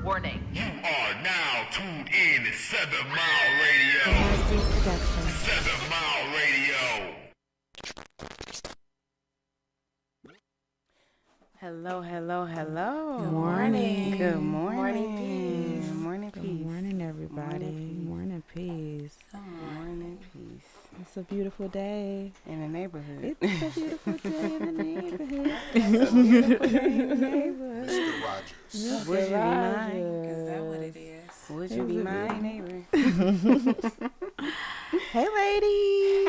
Warning. You are now tuned in to 7 Mile Radio. Production. 7 Mile Radio. Hello, hello, hello. Good morning. Good morning. Morning, peace. Morning, Good peace. morning, everybody. Morning, Peace. Morning, peace. It's a beautiful day. In the neighborhood. It's a beautiful day in the neighborhood. It's a beautiful day in the neighborhood. Mr. Rogers. Would you be mine? Is that what it is? Would you be my neighbor? Hey, ladies.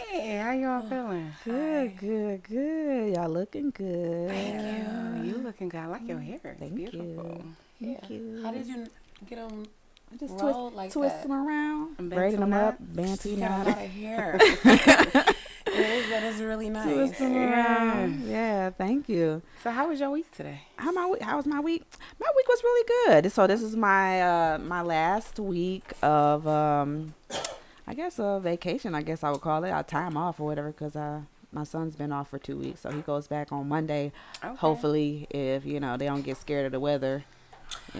Hey, how y'all feeling? Good. Y'all looking good. Thank you. You looking good. I like your hair. It's Thank beautiful. you. Thank you. How did you get them I just rolled like twist that? them around, And braiding them bent up, bantu You got a lot knot. of hair. That is really nice. Twist them around. Yeah, thank you. So how was your week today? How was my week? My week was really good. So this is my my last week of I guess a vacation. I guess I would call it a time off or whatever, because my son's been off for 2 weeks, so he goes back on Monday. Okay. Hopefully, if they don't get scared of the weather.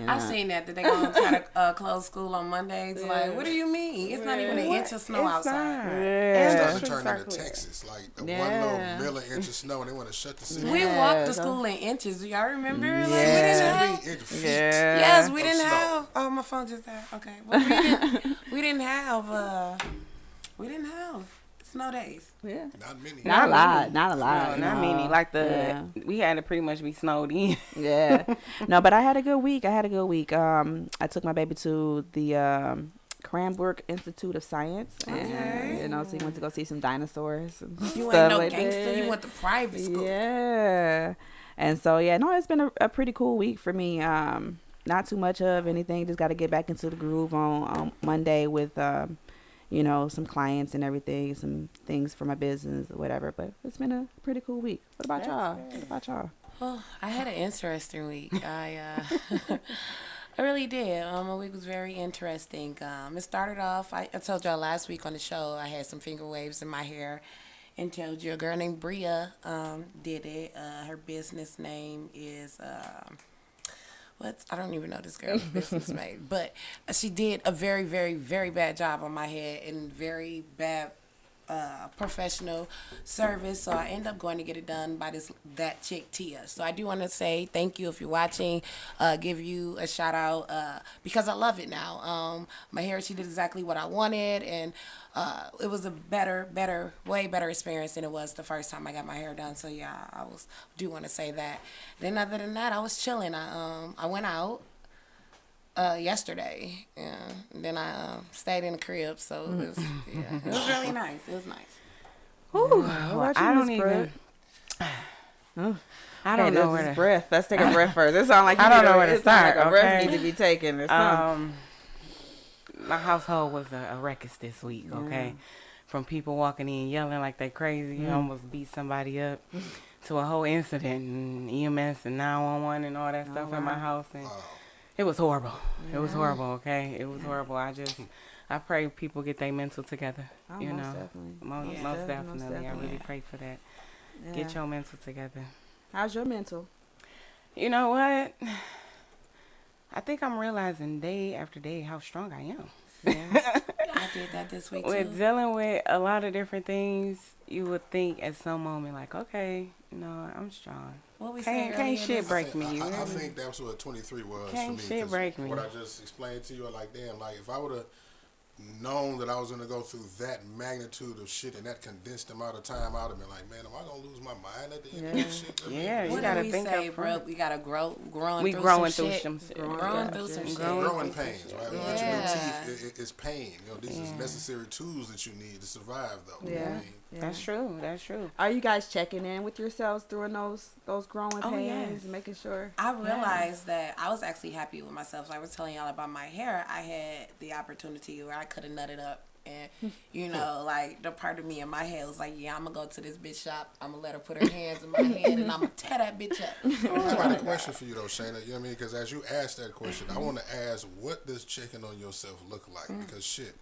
I seen that they gonna try to close school on Mondays. Like, what do you mean? It's not even an inch of snow outside. Yeah. Starting to turn into Texas, like the one little milli-inch of snow, and they want to shut the city. We walked to school in inches. Do y'all remember? Like, we Yeah. didn't have. Feet. Yes, we Of didn't snow. have. Oh, my phone just died. Okay, well, we didn't have snow days. Yeah. Not many. Not a lot. No, not many. Like yeah. we had to pretty much be snowed in. Yeah. No, but I had a good week. I took my baby to the Cranbrook Institute of Science. And, so he went to go see some dinosaurs and You stuff ain't no like gangster. that. You went to private school. Yeah. And so, it's been a pretty cool week for me. Not too much of anything. Just got to get back into the groove on Monday with, some clients and everything, some things for my business or whatever. But it's been a pretty cool week. What about y'all? Well, I had an interesting week. I really did. My week was very interesting. It started off, I told y'all last week on the show, I had some finger waves in my hair and told you a girl named Bria did it. Her business name is... I don't even know this girl's business name, but she did a very, very, very bad job on my head and very bad professional service. So I ended up going to get it done by that chick Tia. So I do want to say thank you if you're watching. Give you a shout out because I love it now. My hair, she did exactly what I wanted, and it was a way better experience than it was the first time I got my hair done. So yeah, do want to say that. Then other than that, I was chilling. I went out yesterday, and then I stayed in the crib, so it was it was really nice. It was nice. Ooh, I don't even. I don't know where to. Breath. Let's take a breath first. It sounds like I don't know where to start. Like a breath Okay. need to be taken or something. My household was a ruckus this week. Okay, from people walking in yelling like they crazy, almost beat somebody up, to a whole incident and EMS and 911 and all that stuff in my house, and it was horrible. It was horrible. Okay, it was horrible. I pray people get their mental together. Oh, you most know, definitely. most definitely. I really pray for that. Yeah. Get your mental together. How's your mental? You know what? I think I'm realizing day after day how strong I am. I did that this week With too. dealing with a lot of different things, you would think at some moment like, okay, I'm strong. What we say Can't shit break me. I think that's what 23 was Can't for me. shit 'cause break me. What I just explained to you, I'm like, damn, like if I would have known that I was going to go through that magnitude of shit in that condensed amount of time, I would have been like, man, am I going to lose my mind at the end of this shit? Yeah, you What gotta do we think say, up bro? front. We gotta growing We through growing some through shit. some shit. Growing through some shit. Growing pains, right? With your new Yeah. teeth, it's pain. These is necessary tools that you need to survive, though. You know what I mean? That's true. That's true. Are you guys checking in with yourselves during those growing pains, yes. making sure? I realized that I was actually happy with myself. I was telling y'all about my hair. I had the opportunity where I could have nutted up. And, like, the part of me in my head was like, yeah, I'm going to go to this bitch shop. I'm going to let her put her hands in my head, and I'm going to tear that bitch up. I got a question for you, though, Shayna. You know what I mean? Because as you asked that question, I want to ask, what does checking on yourself look like? Because, shit,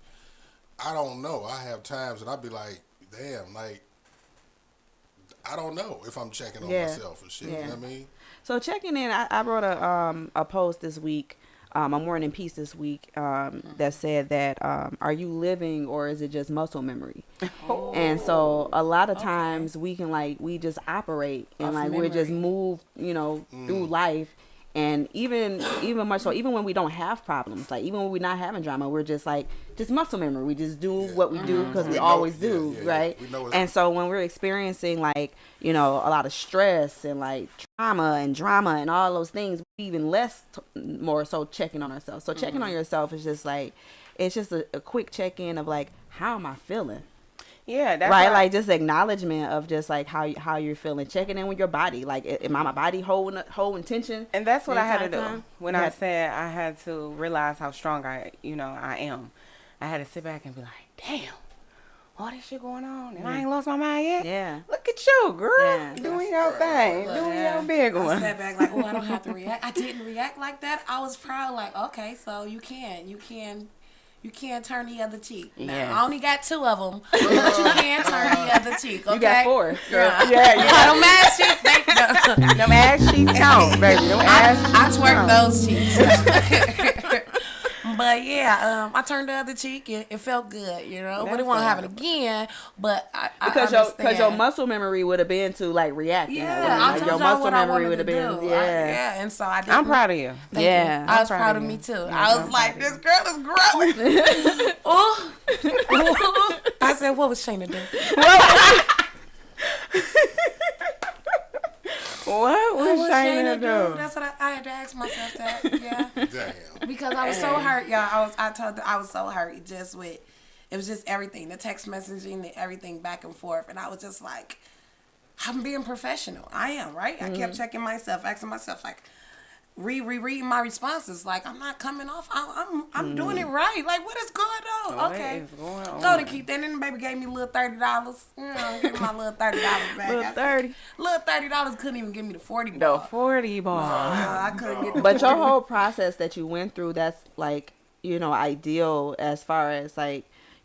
I don't know. I have times that I be like, damn, like, I don't know if I'm checking on Yeah. myself and shit. You know what I mean? So checking in, I wrote a post this week, a morning piece this week, that said that are you living or is it just muscle memory? And so a lot of times we can we just operate and Off we're just memory. move through life. And even much so, even when we don't have problems, even when we're not having drama, we're just just muscle memory. We just do what we do because we know- always yeah, do, yeah, yeah. right? We know it's- And so when we're experiencing a lot of stress and trauma and drama and all those things, we even more so checking on ourselves. So checking on yourself is just it's just a quick check in of how am I feeling? Yeah, that's Right, why- just acknowledgement of just how you're feeling, checking in with your body. Am my body holding tension? And that's what the I had to entire do time? when You I had- said I had to realize how strong I am. I had to sit back and be like, damn, all this shit going on, and I ain't lost my mind yet. Yeah. Look at you, girl, Yeah. doing your thing, doing your big I one. sat back like, oh, I don't have to react. I didn't react like that. I was proud, okay, so you can turn the other cheek. Now, Yeah. I only got 2 of them, but you can turn the other cheek. Okay, You got 4. Yeah, Yeah, you got them ass cheeks. them ass cheeks count, baby. Them ass I cheeks twerk count. those cheeks. But yeah, I turned the other cheek. It felt good, but That's it won't happen wonderful. again. But I Because understand. your muscle memory would have been to react. Yeah, I told your y'all muscle what I memory wanted would to have been. do. Yeah. And so I did. I'm proud of you. Thank Yeah. you. I was I'm proud proud of of me you. too. Yeah, I was I'm like, proud of this girl is growing. Ooh. I said, what was Shayna doing? What was What Shayna do? That's what I had to ask myself that. Yeah. Damn. Because I was so hurt, y'all. I was so hurt just with, it was just everything, the text messaging, and everything back and forth. And I was just like, I'm being professional. I am, right? I kept checking myself, asking myself, reading my responses. I'm not coming off. I'm doing it right. What is going on? What Okay. is going on? Go to keep that. And the baby gave me a little $30. Give me my little $30 back. Little I said, 30. Little $30 couldn't even give me the 40 The ball. 40 ball. I couldn't get the But your 40. whole process that you went through, that's ideal as far as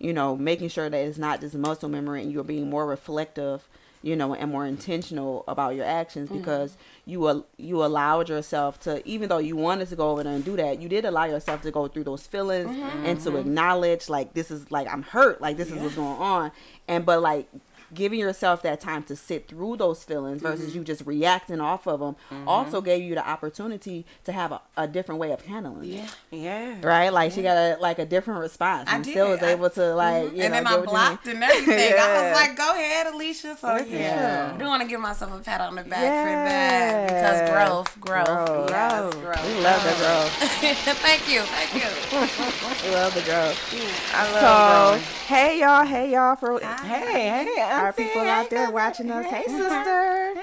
making sure that it's not just muscle memory and you're being more reflective, and more intentional about your actions because you allowed yourself to, even though you wanted to go over there and do that, you did allow yourself to go through those feelings and to acknowledge this is I'm hurt, this is what's going on, but giving yourself that time to sit through those feelings versus you just reacting off of them also gave you the opportunity to have a different way of handling it. Yeah. Right, she got a different response and did. still was able to And then get I what you blocked mean. and everything. I Yeah. was like, go ahead, Alicia. So Yeah. I do want to give myself a pat on the back for that because growth. Growth. Yes, We growth. love the growth. Thank you. We love the growth. I So love hey y'all for hey, our auntie, people hey, out there cousin. watching us. Hey Hey, sister.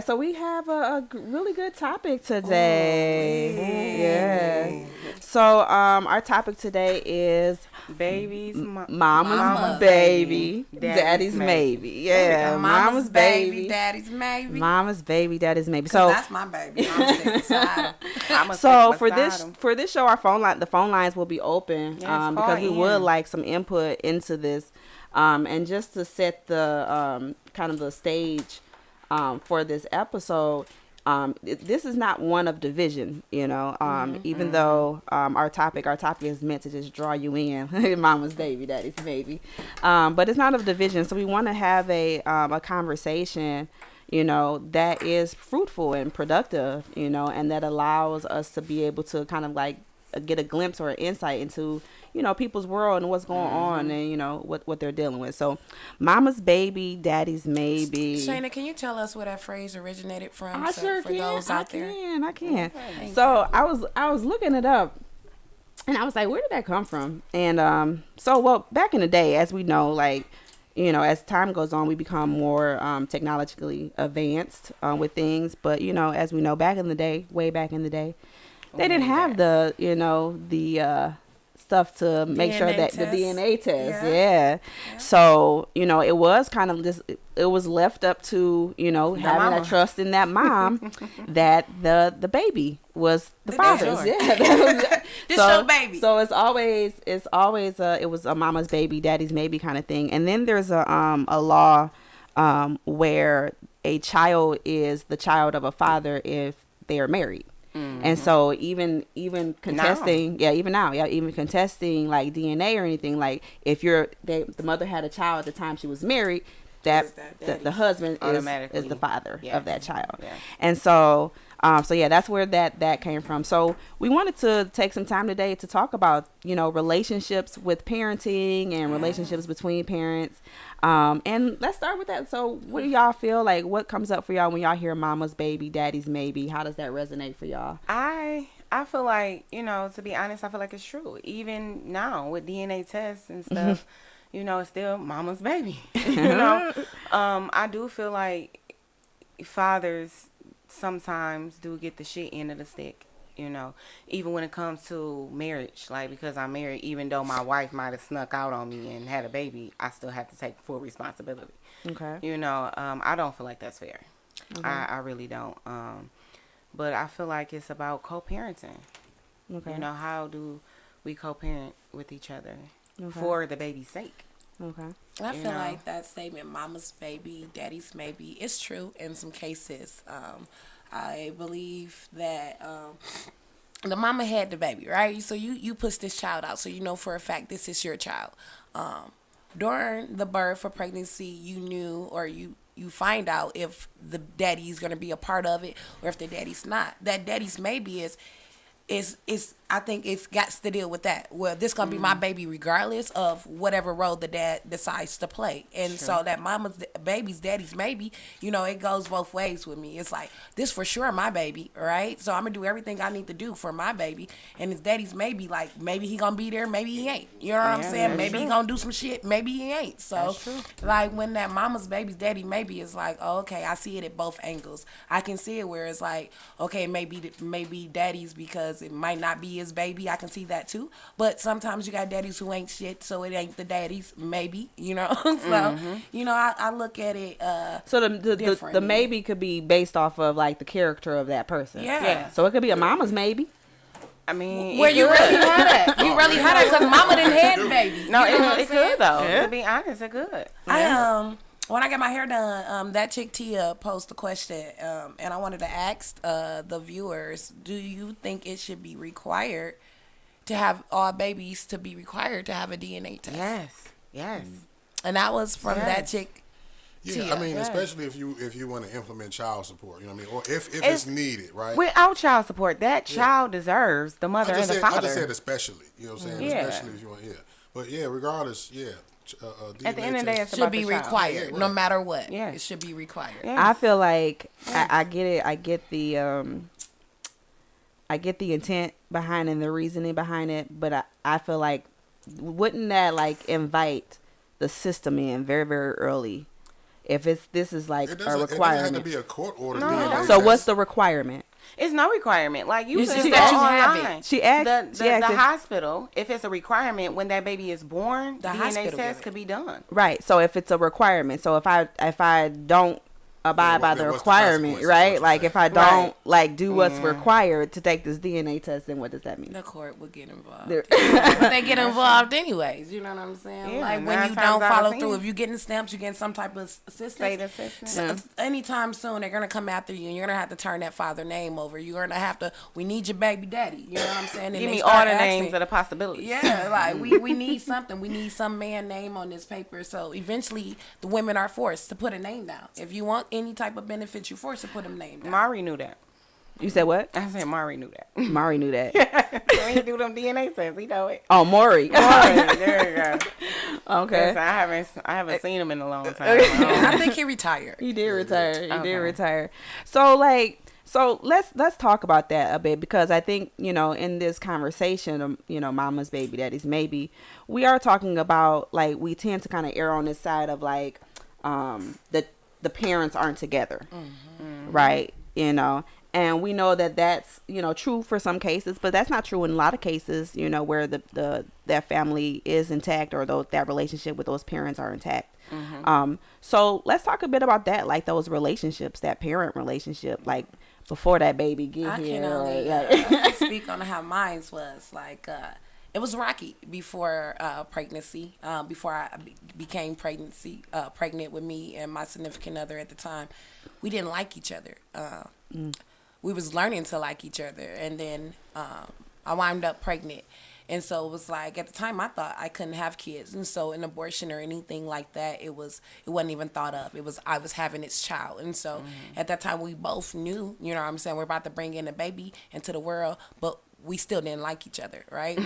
So we have a really good topic today. Yeah. So our topic today is Babies, mama's baby, daddy's maybe. Yeah, Mama's baby, daddy's maybe. Mama's baby, daddy's maybe. So So that's my baby. I'm sitting beside him. so for this show, our the phone lines will be open Yes, call because we in. would like some input into this, and just to set the kind of the stage for this episode. This is not one of division, even though our topic is meant to just draw you in, mama's baby, daddy's baby, but it's not of division. So we want to have a conversation, that is fruitful and productive, and that allows us to be able to kind of get a glimpse or an insight into people's world and what's going on and what they're dealing with. So mama's baby, daddy's maybe. Shayna, can you tell us where that phrase originated from? I sure for can. those out there. I can. Thank So I was looking it up, and I was like, where did that come from? And back in the day, as we know, as time goes on, we become more technologically advanced with things. But as we know, back in the day, way back in the day, they didn't have the the stuff to make sure DNA that the test. DNA test. Yeah. Yeah. So, it was kind of just, it was left up to, having mama. that trust in that mom that the baby was the father's. sure. Yeah. That was, This your baby. So it's always it was a mama's baby, daddy's maybe kind of thing. And then there's a law where a child is the child of a father if they are married. And so even contesting, even contesting like DNA or anything, like if the mother had a child at the time she was married, the husband is the father of that child. Yeah. And so that's where that came from. So we wanted to take some time today to talk about, relationships with parenting and relationships between parents. And let's start with that. So what do y'all feel like? What comes up for y'all when y'all hear mama's baby, daddy's maybe? How does that resonate for y'all? I feel like, to be honest, I feel like it's true. Even now with DNA tests and stuff, it's still mama's baby. I do feel like fathers sometimes do get the shit end of the stick. Even when it comes to marriage, like because I'm married, even though my wife might have snuck out on me and had a baby, I still have to take full responsibility. Okay. I don't feel like that's fair. Okay. I really don't. But I feel like it's about co-parenting. Okay. How do we co-parent with each other for the baby's sake? Okay. I feel like that statement, mama's baby, daddy's maybe, is true in some cases. I believe that the mama had the baby, right? So you push this child out, so you know for a fact this is your child. During the birth or pregnancy, you knew or you find out if the daddy's going to be a part of it or if the daddy's not. That daddy's maybe is I think it's got to deal with that. Well, this gonna be my baby regardless of whatever role the dad decides to play. And so that mama's baby's daddy's maybe, it goes both ways with me. It's like, this for sure my baby, right? So I'm gonna do everything I need to do for my baby. And his daddy's maybe, like, maybe he gonna be there, maybe he ain't. You know what I'm saying? Maybe he gonna do some shit, maybe he ain't. So like when that mama's baby's daddy maybe is like, oh, okay, I see it at both angles. I can see it where it's like, okay, maybe daddy's because it might not be his baby. I can see that too. But sometimes you got daddies who ain't shit, so it ain't the daddies, maybe, So, I look at it so the maybe could be based off of like the character of that person. Yeah. So it could be a mama's maybe. I mean, where you really had it. You really had it because mama didn't have baby. No, it could though. Yeah. To be honest, it could. When I got my hair done, that chick Tia posed a question, and I wanted to ask the viewers: do you think it should be required to have all babies to be required to have a DNA test? Yes. And that was from that chick. Yeah, Tia. I mean, especially if you want to implement child support, you know what I mean, or if it's needed, right? Without child support, that child deserves the mother and the father. I just said especially, you know what I'm saying? Yeah. Especially if you want, But regardless, DNA at the end of the day, it's should about be the child. required, no matter what. Yeah. It should be required. Yeah. I feel like I get it. I get the intent behind and the reasoning behind it, but I feel like wouldn't that like invite the system in very, very early? If this is like a requirement. It doesn't have to be a court order. No. So what's the requirement? It's no requirement. Like you It's said, just that you have online. it. She asked The hospital, if it's a requirement when that baby is born, the DNA hospital test could be done. Right. So if it's a requirement, so if I don't abide by the requirement, right? Like if I don't like do what's required to take this DNA test, then what does that mean? The court would get involved. But they get involved anyways. You know what I'm saying? Yeah, like when you don't follow through, if you're getting stamps, you're getting some type of assistance. So anytime soon, they're gonna come after you, and you're gonna have to turn that father name over. You're gonna have to. We need your baby daddy. You know what I'm saying? And Give they me start all the asking, names of the possibilities. Yeah, like we need something. We need some man name on this paper. So eventually, the women are forced to put a name down. If you want any type of benefit, you're forced to put a name down. Mari knew that. You said what? I said Mari knew that. Mari knew that. When he do them DNA tests, he know it. Oh, Maury. Mari, there you go. Okay. Listen, I haven't seen him in a long time. I think he retired. He did retire. He did retire. So let's talk about that a bit, because I think, in this conversation, mama's baby, daddy's maybe, we are talking about, like, we tend to kind of err on this side of like the parents aren't together, right? And we know that that's, true for some cases, but that's not true in a lot of cases, where that family is intact, or that relationship with those parents are intact. So let's talk a bit about that, like those relationships, that parent relationship, like before that baby get I here. can only speak on how mine was. Like, It was rocky before pregnancy. Before I became pregnant with me and my significant other at the time, we didn't like each other. We was learning to like each other, and then I wound up pregnant. And so it was like, at the time I thought I couldn't have kids, and so an abortion or anything like that, it wasn't even thought of. It was, I was having its child. And so at that time we both knew, you know what I'm saying, we're about to bring in a baby into the world, but we still didn't like each other, right?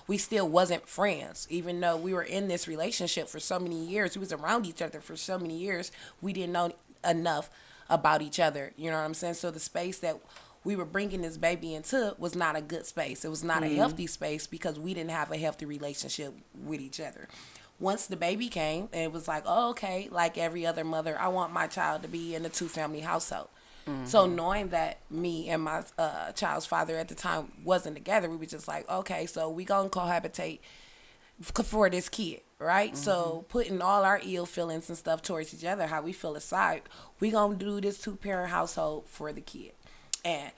We still wasn't friends, even though we were in this relationship for so many years. We was around each other for so many years. We didn't know enough about each other, you know what I'm saying? So the space that we were bringing this baby into was not a good space. It was not a healthy space because we didn't have a healthy relationship with each other. Once the baby came, it was like, oh, okay, like every other mother, I want my child to be in a 2-family household. So knowing that me and my child's father at the time wasn't together, we were just like, okay, so we gonna cohabitate for this kid, right? So putting all our ill feelings and stuff towards each other, how we feel aside, we gonna do this 2-parent household for the kid. And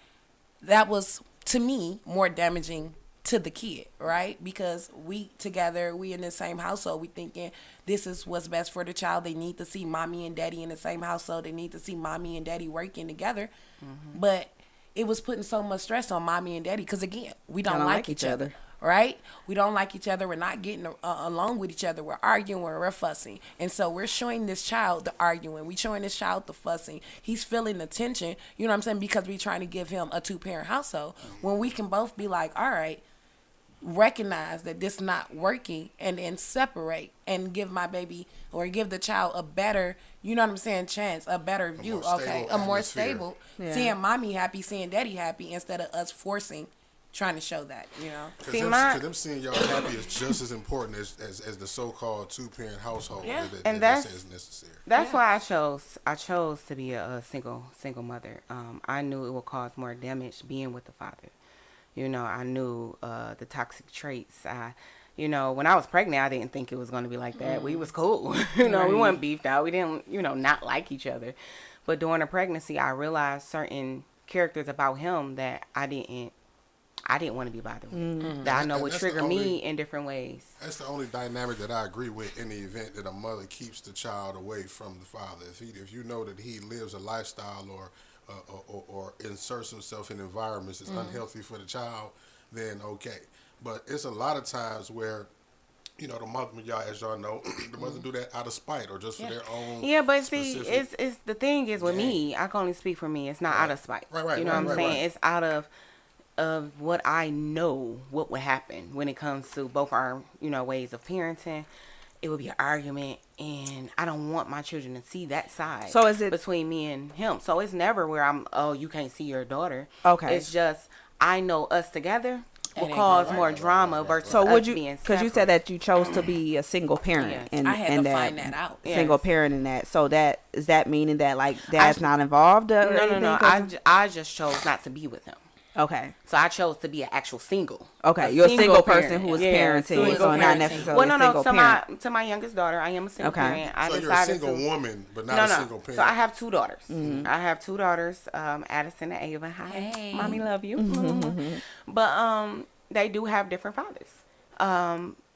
that was, to me, more damaging to the kid, right? Because we together, we in the same household, we thinking this is what's best for the child. They need to see mommy and daddy in the same household. They need to see mommy and daddy working together. But it was putting so much stress on mommy and daddy because, again, we don't like each other. Right? We don't like each other. We're not getting along with each other. We're arguing. We're fussing. And so we're showing this child the arguing. We're showing this child the fussing. He's feeling the tension, you know what I'm saying, because we're trying to give him a 2-parent household. When we can both be like, all right, recognize that this not working and then separate and give my baby or give the child a better, you know what I'm saying, chance, a better view. Okay, a more stable. Seeing mommy happy, seeing daddy happy instead of us forcing, trying to show that, you know. Because them seeing y'all happy is just as important as the so-called 2-parent household. Yeah. And that's necessary. That's why I chose to be a single mother. I knew it would cause more damage being with the father. You know, I knew the toxic traits. You know, when I was pregnant, I didn't think it was going to be like that. We was cool. You know, we weren't beefed out. We didn't, you know, not like each other. But during the pregnancy, I realized certain characters about him that I didn't want to be bothered with. That I know would trigger me in different ways. That's the only dynamic that I agree with in the event that a mother keeps the child away from the father. If you know that he lives a lifestyle or inserts himself in environments that's unhealthy for the child, then okay. But it's a lot of times where, you know, the mother, y'all, as y'all know, the mother do that out of spite or just for their own. Yeah, but see, it's the thing is with me, I can only speak for me. It's not out of spite. Right. You know what I'm saying? It's out of what I know what would happen when it comes to both our, you know, ways of parenting. It would be an argument, and I don't want my children to see that side. So is it between me and him? So it's never where I'm, oh, you can't see your daughter. Okay. It's just I know us together will cause more drama versus so would us you, being because you said that you chose to be a single parent, Yes. and I had and to that find that out. single parent in that. So that is that meaning that like dad's not involved? Or No. I just chose not to be with him. Okay. So I chose to be an actual single. Okay, you're a single person parent. who is Yeah, parenting, single so not parenting. necessarily Well, a single parent. to my youngest daughter, I am a single parent. I So you're a decided single to, woman, but not a single parent. So I have 2 daughters. I have 2 daughters, Addison and Ava. Hi, Hey. mommy, love you. But they do have different fathers.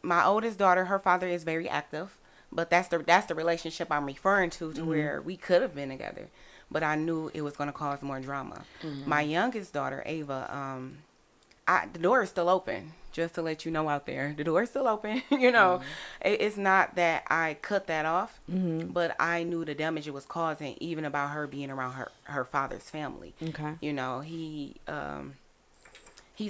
My oldest daughter, her father is very active, but that's the relationship I'm referring to where we could have been together, but I knew it was going to cause more drama. My youngest daughter, Ava, the door is still open. Just to let you know out there, the door is still open. You know, it's not that I cut that off, but I knew the damage it was causing, even about her being around her father's family. Okay. You know, he's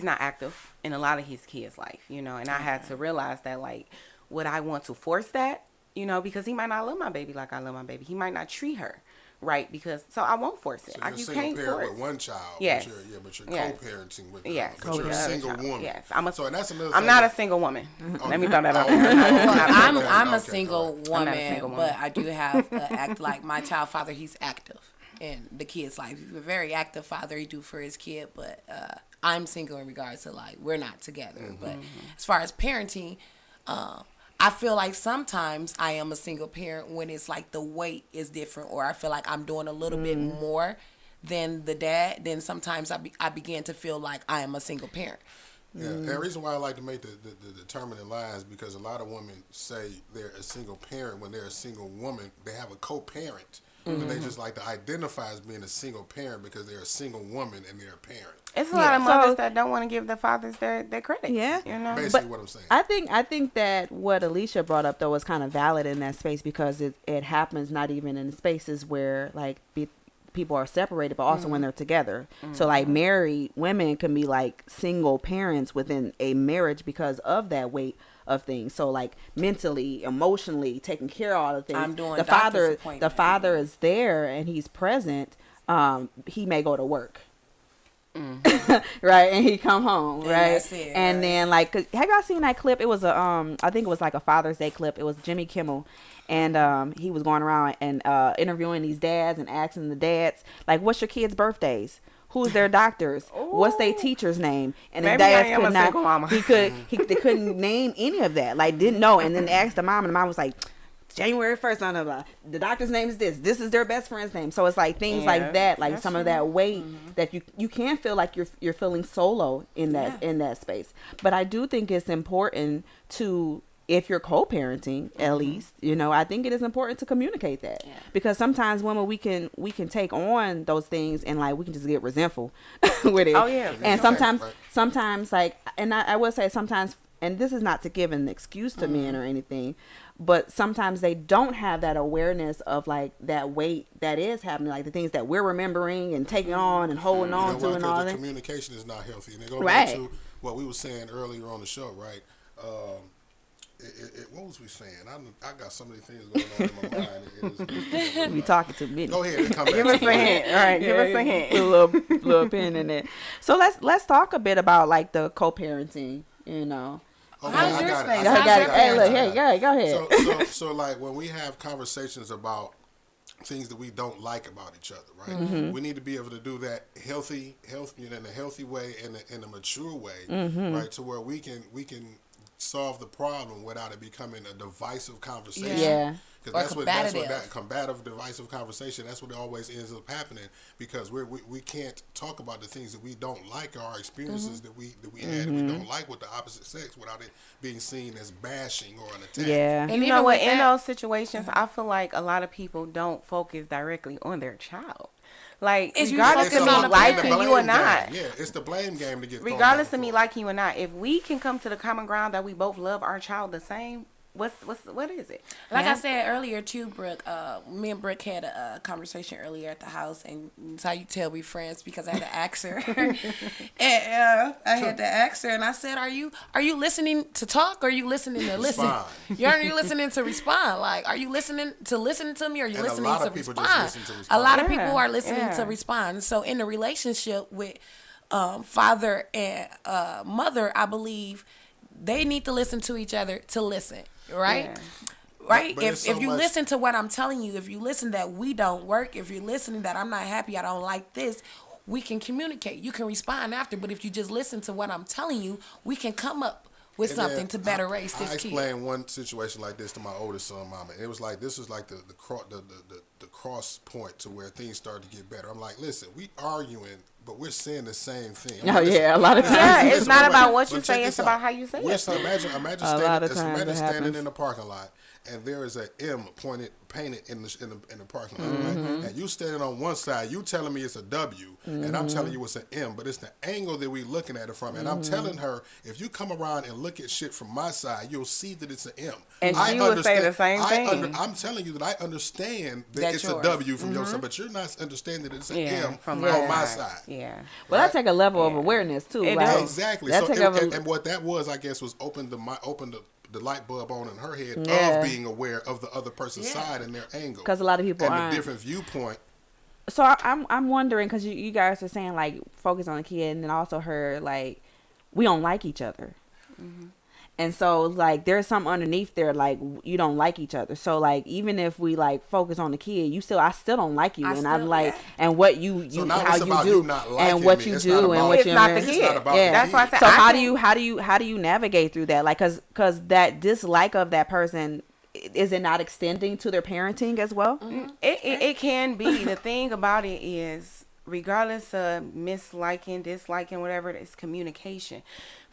not active in a lot of his kids' life, you know, and I had to realize that, like, would I want to force that? You know, because he might not love my baby like I love my baby. He might not treat her right, because so I won't force it. So you're a You single can't parent force. with one child. Yes. But you're Yes. co-parenting with her. Yes. But you're a single woman. Yes. And that's another I'm thing not that- a single woman. Oh, Let me throw that out okay. there. I'm a Okay, single correct. woman, I'm not a single but woman. I do have act like my child father. He's active in the kid's life. He's a very active father. He do for his kid, but I'm single in regards to, like, we're not together. But as far as parenting, I feel like sometimes I am a single parent when it's like the weight is different, or I feel like I'm doing a little bit more than the dad. Then sometimes I begin to feel like I am a single parent. Yeah, and the reason why I like to make the determining lines because a lot of women say they're a single parent when they're a single woman. They have a co-parent, but they just like to identify as being a single parent because they're a single woman and they're a parent. It's a lot of mothers that don't want to give the fathers their credit. Yeah. You know? Basically what I'm saying. I think that what Alicia brought up though was kind of valid in that space because it happens not even in spaces where like people are separated, but also when they're together. So like married women can be like single parents within a marriage because of that weight of things. So like mentally, emotionally, taking care of all the things. I'm doing the father is there and he's present. He may go to work. Right, and he come home, And right? that's it, and right. then like, have y'all seen that clip? It was I think it was like a Father's Day clip. It was Jimmy Kimmel, and he was going around and interviewing these dads and asking the dads like, "What's your kids' birthdays? Who's their doctors? What's their teacher's name?" And the Maybe I dads am could a single not. mama. They couldn't name any of that. Like didn't know. And then they asked the mom, and the mom was like, January 1st, blah, blah, blah. The doctor's name is this. This is their best friend's name. So it's like things like that, like some of that weight that you can feel like you're feeling solo in that space. But I do think it's important to, if you're co-parenting, at least, I think it is important to communicate that because sometimes women we can take on those things and like we can just get resentful with it. Oh yeah. And sometimes like, and I will say sometimes, and this is not to give an excuse to men or anything, but sometimes they don't have that awareness of like that weight that is happening, like the things that we're remembering and taking on and holding on to and all the that. communication is not healthy. And they go back to what we were saying earlier on the show, right? What was we saying? I got so many things going on in my mind. We talking to me. Go ahead and come back. Give us a hint. All right, give us a hint. Put a little pin in it. So let's talk a bit about like the co-parenting. Okay, How's I your got it. space? I got it. Hey, look, go ahead. So like when we have conversations about things that we don't like about each other, right? Mm-hmm. We need to be able to do that healthy, in a healthy way, in a mature way, Mm-hmm. right? To where we can solve the problem without it becoming a divisive conversation. Yeah. Because Or that's what combative. combative, divisive conversation. That's what always ends up happening because we can't talk about the things that we don't like, our experiences that we had, and we don't like with the opposite sex, without it being seen as bashing or an attack. Yeah. And You even know what? with In that- those situations, I feel like a lot of people don't focus directly on their child. Like, It's regardless usually of me on the liking parent. you or not, Yeah, it's the blame game to get thrown regardless back of and me forth. liking you or not, if we can come to the common ground that we both love our child the same, what is it? Like I said earlier too, Brooke, me and Brooke had a conversation earlier at the house, and it's how you tell we friends because I had to ask her. And I had to ask her, and I said, "Are you listening to talk, or are you listening to listen? Respond. You're listening to respond. Like, are you listening to me, or are you And a listening lot to of people just respond? listen to A respond. lot of Yeah, people are listening to yeah. respond. So in the relationship with father and mother, I believe they need to listen to each other to listen, right? Yeah. Right? But If it's so you much- listen to what I'm telling you, if you listen that we don't work, if you're listening that I'm not happy, I don't like this, we can communicate. You can respond after, but if you just listen to what I'm telling you, we can come up with And something then to better raise this I kid. explained one situation like this to my oldest son, Mama. It was like this was like the cross point to where things started to get better. I'm like, listen, we arguing, but we're saying the same thing. I'm Oh like, listen, yeah, a lot of times. Yeah, it's listen, not wait, about what but you check say, this it's out. about how you say We're it. still- Imagine A lot of standing, times it standing happens. in the parking lot, and there is an M painted in the parking lot, Mm-hmm. right? And you standing on one side, you telling me it's a W, and I'm telling you it's an M, but it's the angle that we looking at it from. And I'm Mm-hmm. telling her, if you come around and look at shit from my side, you'll see that it's an M. And I she would say the understand- same thing. I'm telling you that I understand that That's it's yours. a W from your side, but you're not understanding that it's an Yeah, M from on my my side. side. Yeah. Well, that Right? take a level of awareness too. It like, does. Exactly. That So take and what that was, I guess, was open the light bulb on in her head Yeah. of being aware of the other person's side and their angle. 'Cause a lot of people and aren't. a different viewpoint. So I'm wondering because you guys are saying like focus on the kid, and then also heard like we don't like each other, and so like there's some underneath there like you don't like each other. So like even if we like focus on the kid, I still don't like you, and I'm still- like yeah. and what you So now how it's you about do you not liking and what me. you It's do not and about- what It's you're not the It's kid. not about Yeah. the That's why I kid. said So I how can- do you navigate through that? Like, cause that dislike of that person, is it not extending to their parenting as well? It can be. The thing about it is, regardless of disliking, whatever, it's communication.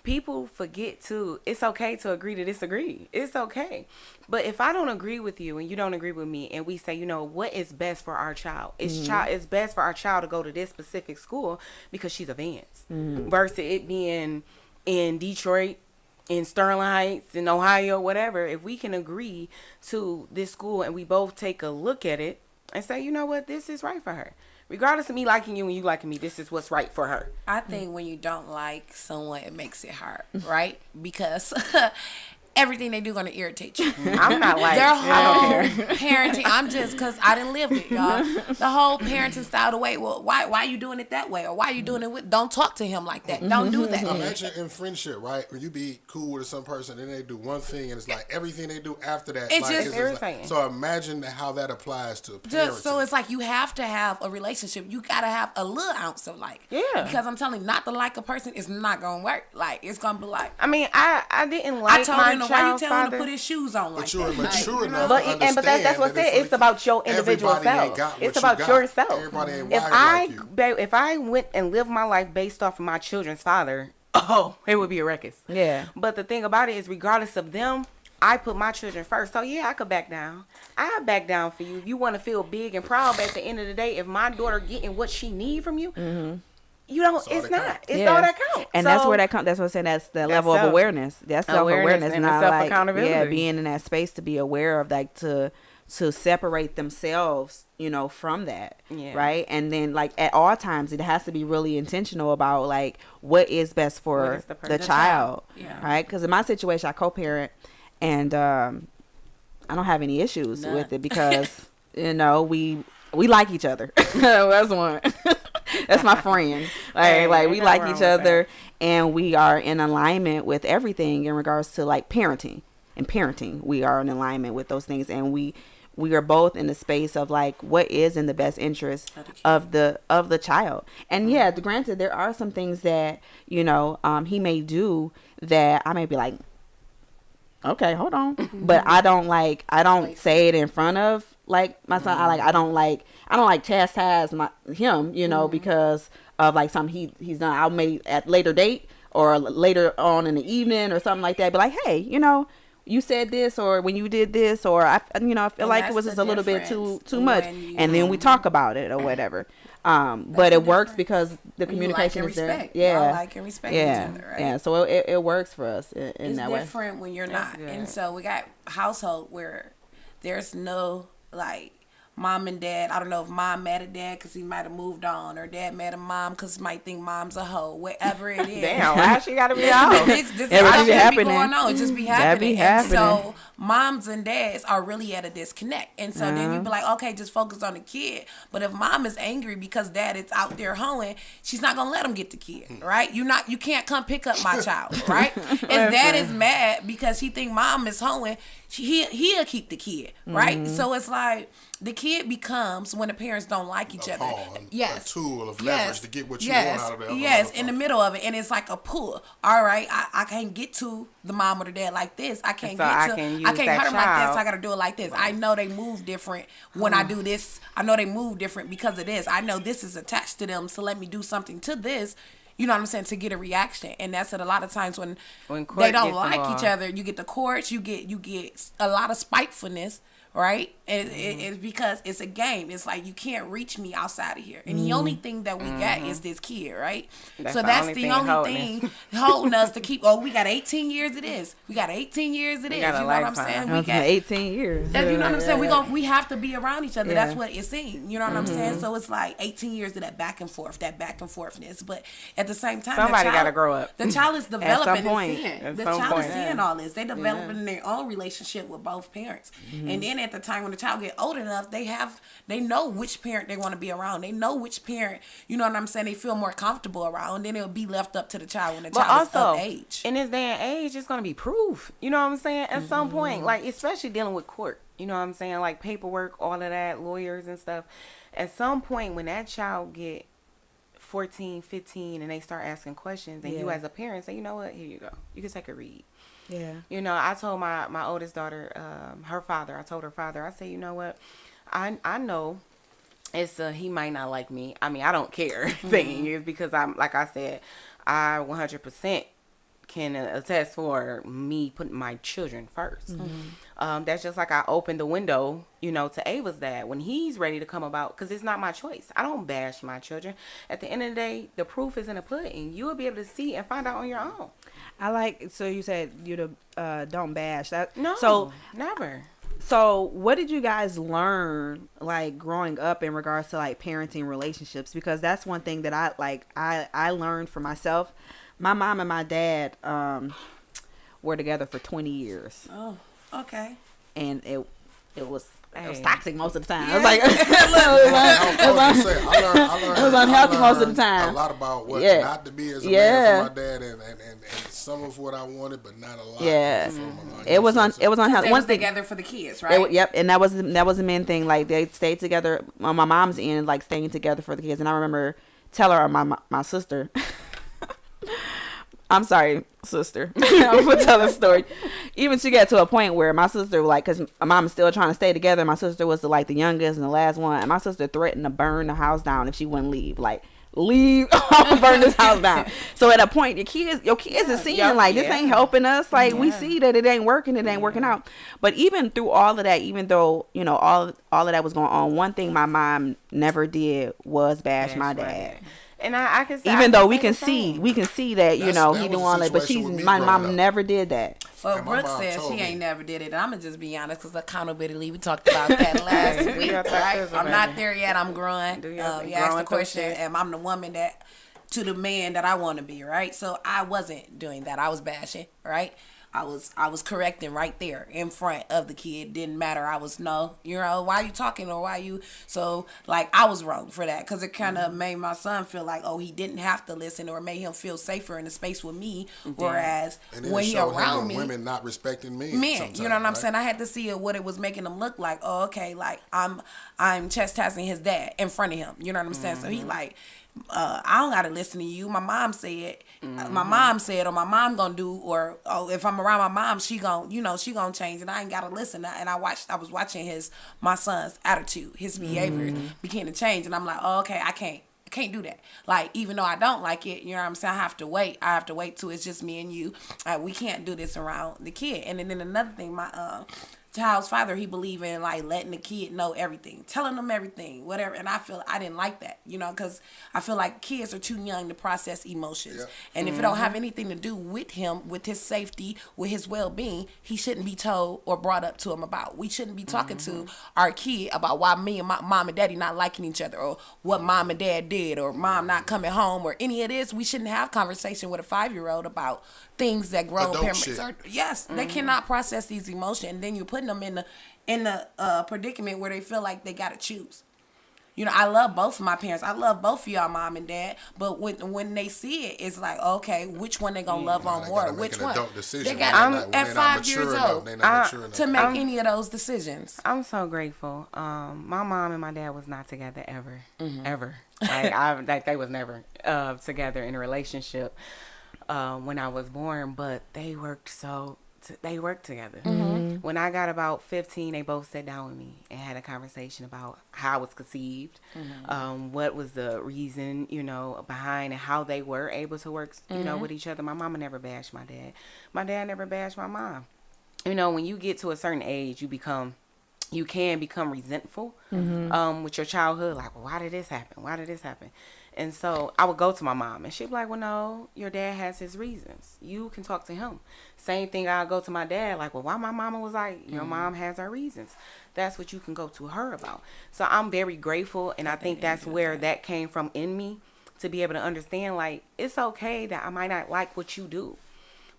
people forget to, it's okay to agree to disagree. It's okay. But if I don't agree with you and you don't agree with me, and we say, you know, what is best for our child? It's best for our child to go to this specific school because she's advanced, versus it being in Detroit, in Sterling Heights, in Ohio, whatever. If we can agree to this school and we both take a look at it and say, you know what, this is right for her. Regardless of me liking you and you liking me, this is what's right for her. I think when you don't like someone, it makes it hard, right? Because everything they do gonna irritate you. I'm not like, Their I whole parenting, I'm just, because I didn't live it, y'all. The whole parenting style, the way, well, why you doing it that way? Or why you doing it with, don't talk to him like that. Don't do that. Imagine in friendship, right? When you be cool with some person and they do one thing and it's like everything they do after that. It's like, just irritating. Like, so imagine how that applies to parenting. Just, so it's like you have to have a relationship. You gotta have a little ounce of like. Yeah. Because I'm telling you, not to like a person is not gonna work. Like, it's gonna be like, I mean, I didn't like I told my him, why you child's tell him to father. put his shoes on like But you're that? mature enough But to but that's what I said. It's about your individual Everybody ain't self. got what It's you about got. yourself. Everybody ain't If wired like you. if I went and lived my life based off of my children's father, oh, it would be a ruckus. Yeah. But the thing about it is, regardless of them, I put my children first. So yeah, I could back down. I back down for you. If you want to feel big and proud, but at the end of the day, if my daughter getting what she need from you, you don't. It's not. It's all that counts. And So, that's where that comes. That's what I'm saying. That's the level of self- awareness. That's awareness self-awareness, and not the like self-accountability. being in that space to be aware of, like to separate themselves, you know, from that, Yeah. right? And then like at all times, it has to be really intentional about like what is best What for is the the person- child, Yeah. right? Because in my situation, I co-parent, and I don't have any issues None. with it because you know we like each other. That's one. That's my friend. Hey, Like ain't we nothing like wrong each with other, and we are in alignment with everything in regards to like parenting. And parenting, we are in alignment with those things, and we are both in the space of like what is in the best interest of the child. And yeah, granted, there are some things that you know he may do that I may be like, okay, hold on, but I don't say it in front of like my son. I don't like chastise him, you know, because of like something he's done. I may at later date or later on in the evening or something like that, be like, hey, you know, you said this, or when you did this, or I feel And like it that's was the just a little bit difference too much, when you, and then we talk about it or whatever. But the it works difference. because the You communication like and is there. respect. Yeah, Y'all like and respect yeah, each other, right? yeah. So it works for us in It's that way. different when you're That's not. good. And so we got household where there's no like mom and dad. I don't know if mom mad at dad because he might have moved on, or dad mad at mom because he might think mom's a hoe. Whatever it is. Damn, why she gotta be This out? stuff Be just happening. be going on. It just be That be happening. And so happening. moms and dads are really at a disconnect. And so then you be like, okay, just focus on the kid. But if mom is angry because dad is out there hoeing, she's not gonna let him get the kid, right? You can't come pick up my child, right? If dad is mad because he think mom is hoeing, he'll keep the kid, right? So it's like the kid becomes, when the parents don't like each other, pawn, yes, a tool of leverage to get what you yes, want out of the other yes, in the motherfucker. middle of it, and it's like a pull. All right, I can't get to the mom or the dad like this. I can't So get I to. can I use can't that hurt them like this. child. So I got to do it like this. I know they move different when I do this. I know they move different because of this. I know this is attached to them, so let me do something to this. You know what I'm saying, to get a reaction. And that's it. A lot of times when When they court don't gets like involved. each other, you get the courts, you get a lot of spitefulness, right? And it's because it's a game. It's like you can't reach me outside of here. And the only thing that we got is this kid, right? That's So the that's only the thing only holding thing holding us to keep. Oh, we got 18 years of this. We got 18 years of this. You got a know what I'm lifetime. saying? That We was got 18 years. you know what I'm saying? We have to be around each other. Yeah. That's what it seems. You know what I'm saying? So it's like 18 years of that back and forthness. But at the same time, Somebody the child, gotta grow up. The child is developing point. and seeing. At The some child is point. seeing all this. They developing their own relationship with both parents. And then at the time when the child get old enough, they know which parent they want to be around. They know which parent, you know what I'm saying, they feel more comfortable around. Then it'll be left up to the child when the But child is also, of age. in this day and age, it's gonna be proof. You know what I'm saying? At some point, like especially dealing with court. You know what I'm saying? Like paperwork, all of that, lawyers and stuff. At some point, when that child get 14, 15, and they start asking questions, and you Yeah. as a parent say, you know what? Here you go. You can take a read. Yeah. You know, I told my oldest daughter, her father, I told her father, I said, you know what? I know it's he might not like me. I mean, I don't care thing is because I'm, like I said, I 100% can attest for me putting my children 1st. That's just like I opened the window, to Ava's dad when he's ready to come about, because it's not my choice. I don't bash my children. At the end of the day, the proof is in the pudding. You will be able to see and find out on your own. So you said you don't bash that. No, so never. So what did you guys learn like growing up in regards to like parenting relationships? Because that's one thing that I learned for myself. My mom and my dad were together for 20 years. Oh, okay. And it was Hey. toxic most of the time. Yeah. It was like it was unhealthy most of the time. A lot about what Yeah. not to be as a Yeah. man for my dad, and some of what I wanted, but not a lot. Yeah. From my mom. It was unhealthy. They One was thing, together for the kids, right? yep, and that was the main thing. Like they stayed together on my mom's end, like staying together for the kids. And I remember telling her my sister. I'm sorry, sister. I'm gonna tell a story. Even she got to a point where my sister, like, cause my mom is still trying to stay together. My sister was the youngest and the last one, and my sister threatened to burn the house down if she wouldn't leave. Like, leave, burn this house down. So at a point, your kids is seeing like this ain't helping us. Like we see that it ain't working, working out. But even through all of that, even though all of that was going on, one thing my mom never did was bash my dad. And I can even though we can see that he That doing was all the that, but situation with me my growing mom up. never did that. Well, And my Brooke mom said told she me. ain't never did it, and I'm gonna just be honest, because accountability, we talked about that last week, got that right? prison, I'm baby. not there yet. I'm growing. Do You your thing. asked the Growing through question, shit. and I'm the woman that to the man that I want to be, right? So I wasn't doing that. I was bashing, right? I was correcting right there in front of the kid. Didn't matter. I was why are you talking or why you so like I was wrong for that, because it kind of made my son feel like he didn't have to listen, or made him feel safer in the space with me. Whereas And then when it he showed him around and me, women not respecting men. men, sometimes, you know what I'm right? saying? I had to see what it was making him look like. Oh, okay, like I'm chastising his dad in front of him. You know what I'm saying? So he like, I don't gotta listen to you. My mom said, or my mom gonna do, or if I'm around my mom, she gonna change, and I ain't gotta listen. And I was watching my son's attitude, his behavior began to change, and I'm like, oh, okay, I can't do that. Like, even though I don't like it, you know what I'm saying? I have to wait till it's just me and you. We can't do this around the kid. And then another thing, my child's father, he believe in like letting the kid know everything, telling them everything, whatever. And I didn't like that, because I feel like kids are too young to process emotions. Yep. And if it don't have anything to do with him, with his safety, with his well-being, he shouldn't be told or brought up to him about. We shouldn't be talking to our kid about why me and my mom and daddy not liking each other, or what mom and dad did, or mom not coming home, or any of this. We shouldn't have conversation with a 5-year-old about things that grown Adult parents shit. are. Yes, they cannot process these emotions, and then you're putting them in the predicament where they feel like they gotta choose. I love both of my parents. I love both of y'all, mom and dad. But when they see it, it's like, okay, which one they gonna love on They more? gotta make Which an one? adult decision They when got they're not- when at they're not 5 mature years enough. old They're not mature enough. to make any of those decisions. I'm so grateful. My mom and my dad was not together ever. Like they was never together in a relationship when I was born, but they worked together. When I got about 15, they both sat down with me and had a conversation about how I was conceived, what was the reason, behind, and how they were able to work, with each other. My mama never bashed my dad. My dad never bashed my mom. When you get to a certain age, you can become resentful with your childhood. Like, well, why did this happen? Why did this happen? And so I would go to my mom, and she'd be like, well, no, your dad has his reasons. You can talk to him. Same thing, I'll go to my dad, like, well, why my mama was like, your mom has her reasons. That's what you can go to her about. So I'm very grateful, and I think that's where that came from in me, to be able to understand, like, it's okay that I might not like what you do.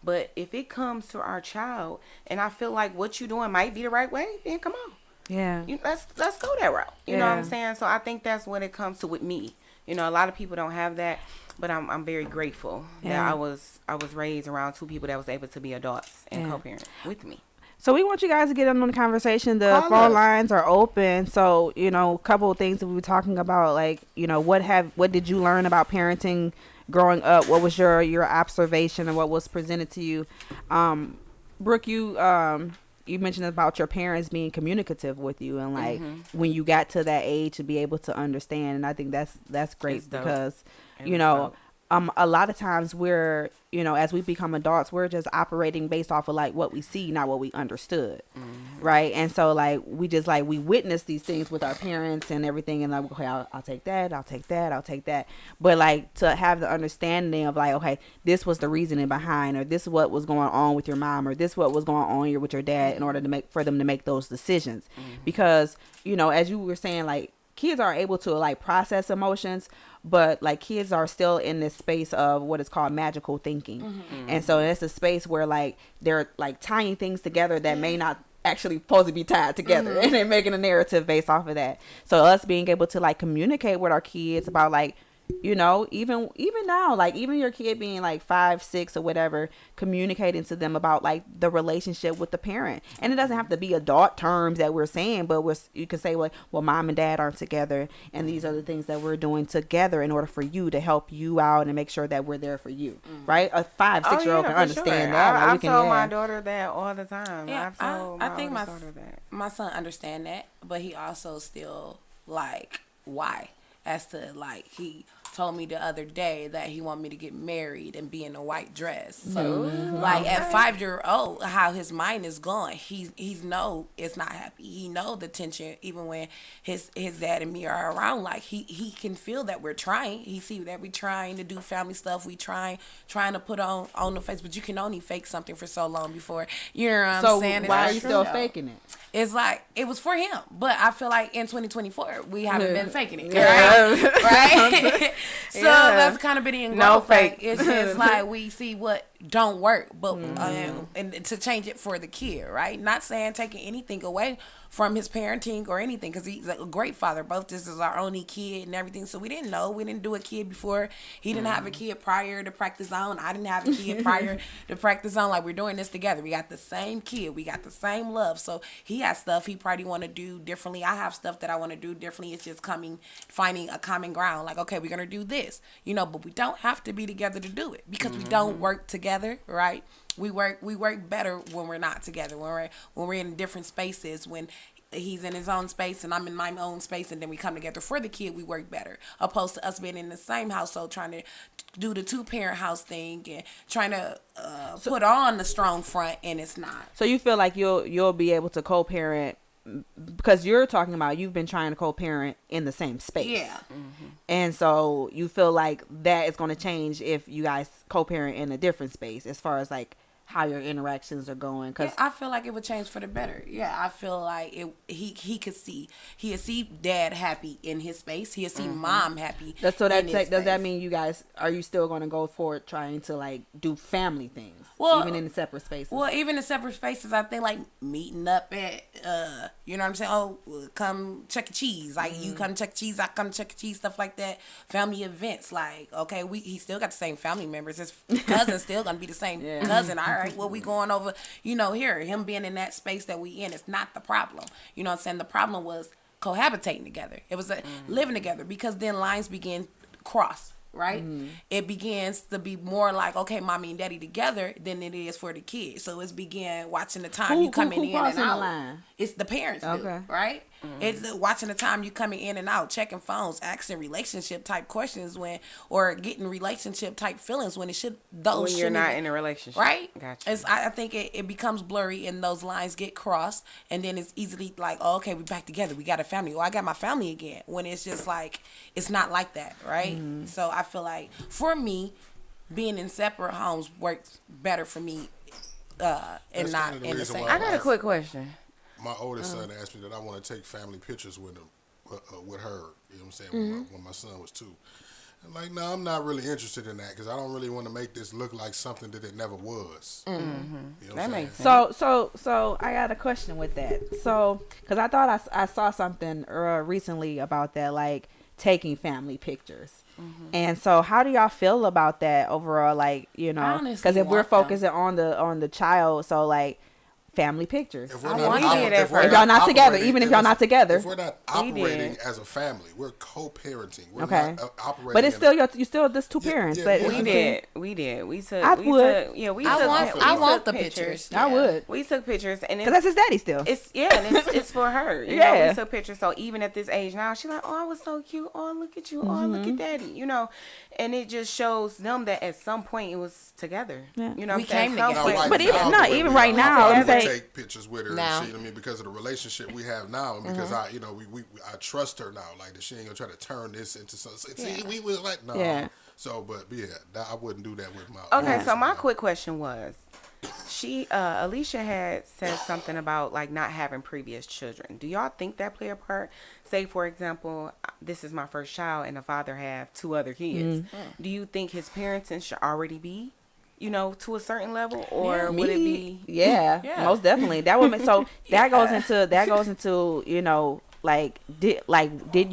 But if it comes to our child, and I feel like what you're doing might be the right way, then come on. Yeah. Let's go that route. You know what I'm Yeah. saying? So I think that's when it comes to with me. A lot of people don't have that, but I'm very grateful that I was raised around two people that was able to be adults and co-parent with me. So we want you guys to get in on the conversation. The Call phone us. lines are open. So, a couple of things that we were talking about, like, what did you learn about parenting growing up? What was your observation and what was presented to you? Brooke, you mentioned about your parents being communicative with you, and like when you got to that age to be able to understand. And I think that's great It's dope. because, It was dope. a lot of times we're, you know, as we become adults, we're just operating based off of like what we see, not what we understood. Right. And so like we just like we witness these things with our parents and everything, and like, okay, I'll take that, I'll take that, I'll take that. But like to have the understanding of like, okay, this was the reasoning behind, or this is what was going on with your mom, or this what was going on here with your dad, in order to make for them to make those decisions. Because, you know, as you were saying, like kids are able to like process emotions, but like kids are still in this space of what is called magical thinking. And so it's a space where like they're like tying things together that may not actually supposed to be tied together, and they're making a narrative based off of that. So us being able to like communicate with our kids about like, you know, even now, like even your kid being like 5, 6 or whatever, communicating to them about like the relationship with the parent. And it doesn't have to be adult terms that we're saying, but you can say, well, mom and dad aren't together, and these are the things that we're doing together in order for you, to help you out and make sure that we're there for you. Right? A 5, 6 year old can understand that. I've told my daughter that all the time. Yeah, I've told I think my daughter that. my son understand that, but he also still like why, as to like he told me the other day that he want me to get married and be in a white dress. So like at 5-year-old, how his mind is going, he's know it's not happy. He know the tension, even when his dad and me are around. Like he can feel that we're trying. He see that we trying to do family stuff. We trying to put on the face, but you can only fake something for so long before, you know what I'm saying? So why are you still faking it? It's like it was for him, but I feel like in 2024 we haven't been faking it, right? So that's kind of been no growth. fake. Like, it's just like we see what don't work, but and to change it for the kid, right? Not saying taking anything away from his parenting or anything, because he's a great father. Both this is our only kid and everything, so we didn't know. We didn't do a kid before. He didn't have a kid prior to practice on. I didn't have a kid prior to practice on. Like, we're doing this together. We got the same kid. We got the same love. So he has stuff he probably want to do differently. I have stuff that I want to do differently. It's just finding a common ground. Like, okay, we're gonna do this, you know, but we don't have to be together to do it, because we don't work together, right? We work better when we're not together, when we're in different spaces, when he's in his own space and I'm in my own space, and then we come together for the kid. We work better, opposed to us being in the same household trying to do the 2-parent house thing and trying to put on the strong front, and it's not. So you feel like you'll be able to co-parent, because you're talking about you've been trying to co-parent in the same space. Yeah. And so you feel like that is going to change if you guys co-parent in a different space, as far as like how your interactions are going. Cause I feel like it would change for the better. Yeah, I feel like he could see dad happy in his space. He'll see mom happy. Does that mean you guys, are you still going to go forward trying to like do family things, even in the separate spaces? Well, even in separate spaces, I think like meeting up at you know what I'm saying? Oh, come Chuck E. Cheese. Like you come Chuck E. Cheese, I come Chuck E. Cheese, stuff like that. Family events, like okay, he still got the same family members. His cousin's still gonna be the same cousin. All right, well we going over, you know, here him being in that space that we in is not the problem. You know what I'm saying? The problem was cohabitating together. It was living together, because then lines begin cross. Right? It begins to be more like, okay, mommy and daddy together than it is for the kids. So it's begin watching the time you coming in and out. Line? It's the parents, do, right? It's watching the time you coming in and out, checking phones, asking relationship type questions or getting relationship type feelings when it should. When you're not in a relationship, right? Gotcha. I think it becomes blurry and those lines get crossed, and then it's easily like, oh, okay, we back together, we got a family. Oh, I got my family again. When it's just like it's not like that, right? So I feel like for me, being in separate homes works better for me, and not in the same. I got a quick question. My oldest son asked me that I want to take family pictures with him, with her. You know what I'm saying? When my son was 2. I'm like, no, I'm not really interested in that, because I don't really want to make this look like something that it never was. You know what That I'm makes saying? sense. So I got a question with that. So, because I thought I saw something recently about that, like taking family pictures. And so how do y'all feel about that overall? Like, you know, because if we're focusing on the child, so like family pictures. If I want op- it if at we're first. If y'all not together, operating even if in y'all a- not together. If we're not We operating did. as a family, we're co-parenting. We're Okay. not operating. But it's in still you still just two Yeah, parents. yeah, but yeah. it's We the did. We did. We took. I we would. Took, yeah, we I took. want we I took want the pictures. I would. We took pictures, and Because that's his daddy still. it's and it's for her. You know, Yeah. we took pictures. So even at this age now, she's like, "Oh, I was so cute. Oh, look at you. Oh, look at daddy." You know, and it just shows them that at some point it was together. Yeah. You know, We what I'm saying? came Some together. Now, point- right But now, even- the no, way even we right are, now, I I'm would saying- take pictures with her. Now. And shit, I mean, because of the relationship we have now, and because I, you know, I trust her now. Like that, she ain't gonna try to turn this into something. See, we was like, no. Yeah. So, but yeah, I wouldn't do that with my. Okay, own so my son. quick question was, Alicia had said something about like not having previous children. Do y'all think that play a part? Say, for example, this is my first child, and the father have 2 other kids. Do you think his parenting should already be, you know, to a certain level, or would it be? Yeah, Yeah. most definitely. That would make, so that goes into you know, like did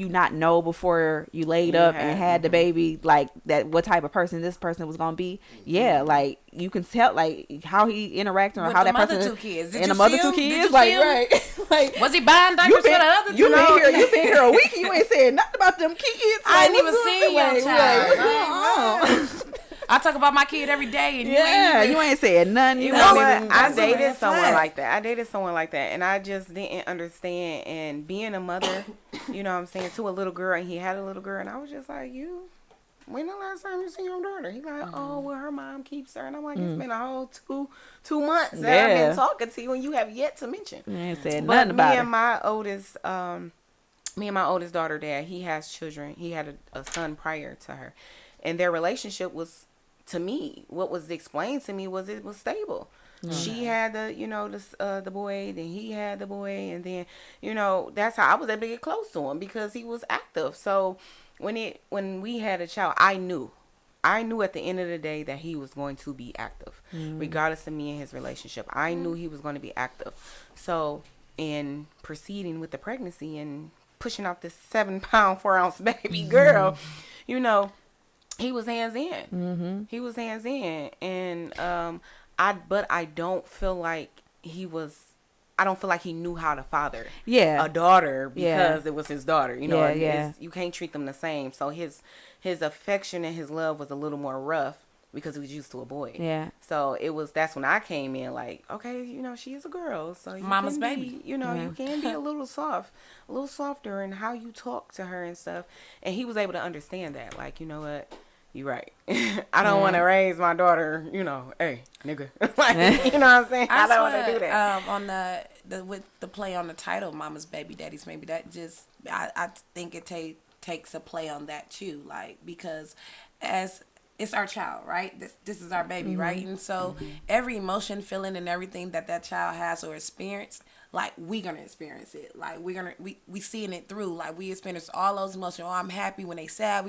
you not know before you laid up and had the baby, like that what type of person this person was gonna be? Yeah, like you can tell like how he interacting or With how the that person mother 2 kids. Did and you the mother see 2 him? Did kids, you like see him? right, like Was he buying diapers for the other 2? you been here a week, you ain't saying nothing about them kids. I ain't Like, even what's seen going- your like, child. what's going on? I talk about my kid every day, and Yeah, you you ain't saying nothing. You You know know what? even, I that's a dated red someone flag. like that. I dated someone like that, and I just didn't understand. And being a mother, you know what I'm saying, to a little girl, and he had a little girl, and I was just like, when the last time you seen your daughter? He like, oh, well, her mom keeps her. And I'm like, it's been a whole two months that I've Yeah. been talking to you, and you have yet to mention. you ain't said But nothing about me it. and my oldest daughter, dad, he has children. He had a son prior to her, and their relationship was, to me, what was explained to me was it was stable. She had the boy, then he had the boy, and then that's how I was able to get close to him because he was active. So when we had a child, I knew at the end of the day that he was going to be active, regardless of me and his relationship. I knew he was going to be active. So in proceeding with the pregnancy and pushing out this 7-pound 4-ounce baby girl, he was hands in. He was hands in, and I don't feel like I don't feel like he knew how to father a daughter because it was his daughter. You can't treat them the same. So his affection and his love was a little more rough because he was used to a boy. Yeah. So that's when I came in like, okay, she is a girl, so you Mama's can baby. be, you can be a little softer in how you talk to her and stuff. And he was able to understand that, like, you know what? You're right. I don't want to raise my daughter, hey, nigga. Like, you know what I'm saying? I don't want to do that. On the with the play on the title, Mama's Baby, Daddy's Baby, that just, I think it takes a play on that too. Like, because as it's our child, right? This is our baby, right? And so every emotion, feeling, and everything that child has or experience, like, we gonna experience it. Like, we seeing it through. Like, we experience all those emotions. Oh, I'm happy when they sad.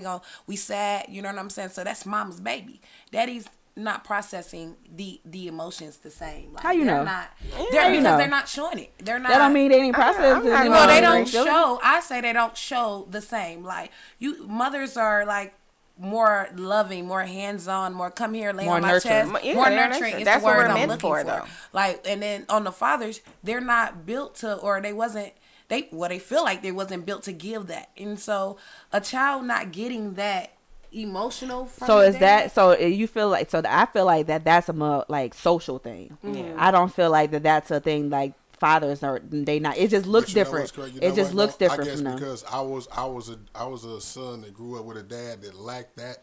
We sad. You know what I'm saying? So that's Mama's baby. Daddy's not processing the emotions the same. Like, How you know? Because they're not showing it. They're not. That don't mean they ain't processing. Well, they don't show. I say they don't show the same. Like, mothers are like more loving, more hands-on, more come here, lay More on my nurturing. chest, Yeah, more they're nurturing. It's that's the what word we're I'm meant looking for, for. though. Like, and then on the fathers, they're not built to, or they feel like they wasn't built to give that. And so a child not getting that emotional from So the is dad, that so you feel like I feel like that's a more like social thing. I don't feel like that's a thing like fathers are they not. It just looks But you know different. what's crazy? You It know just what, looks though? different I guess from them. because I was a son that grew up with a dad that lacked that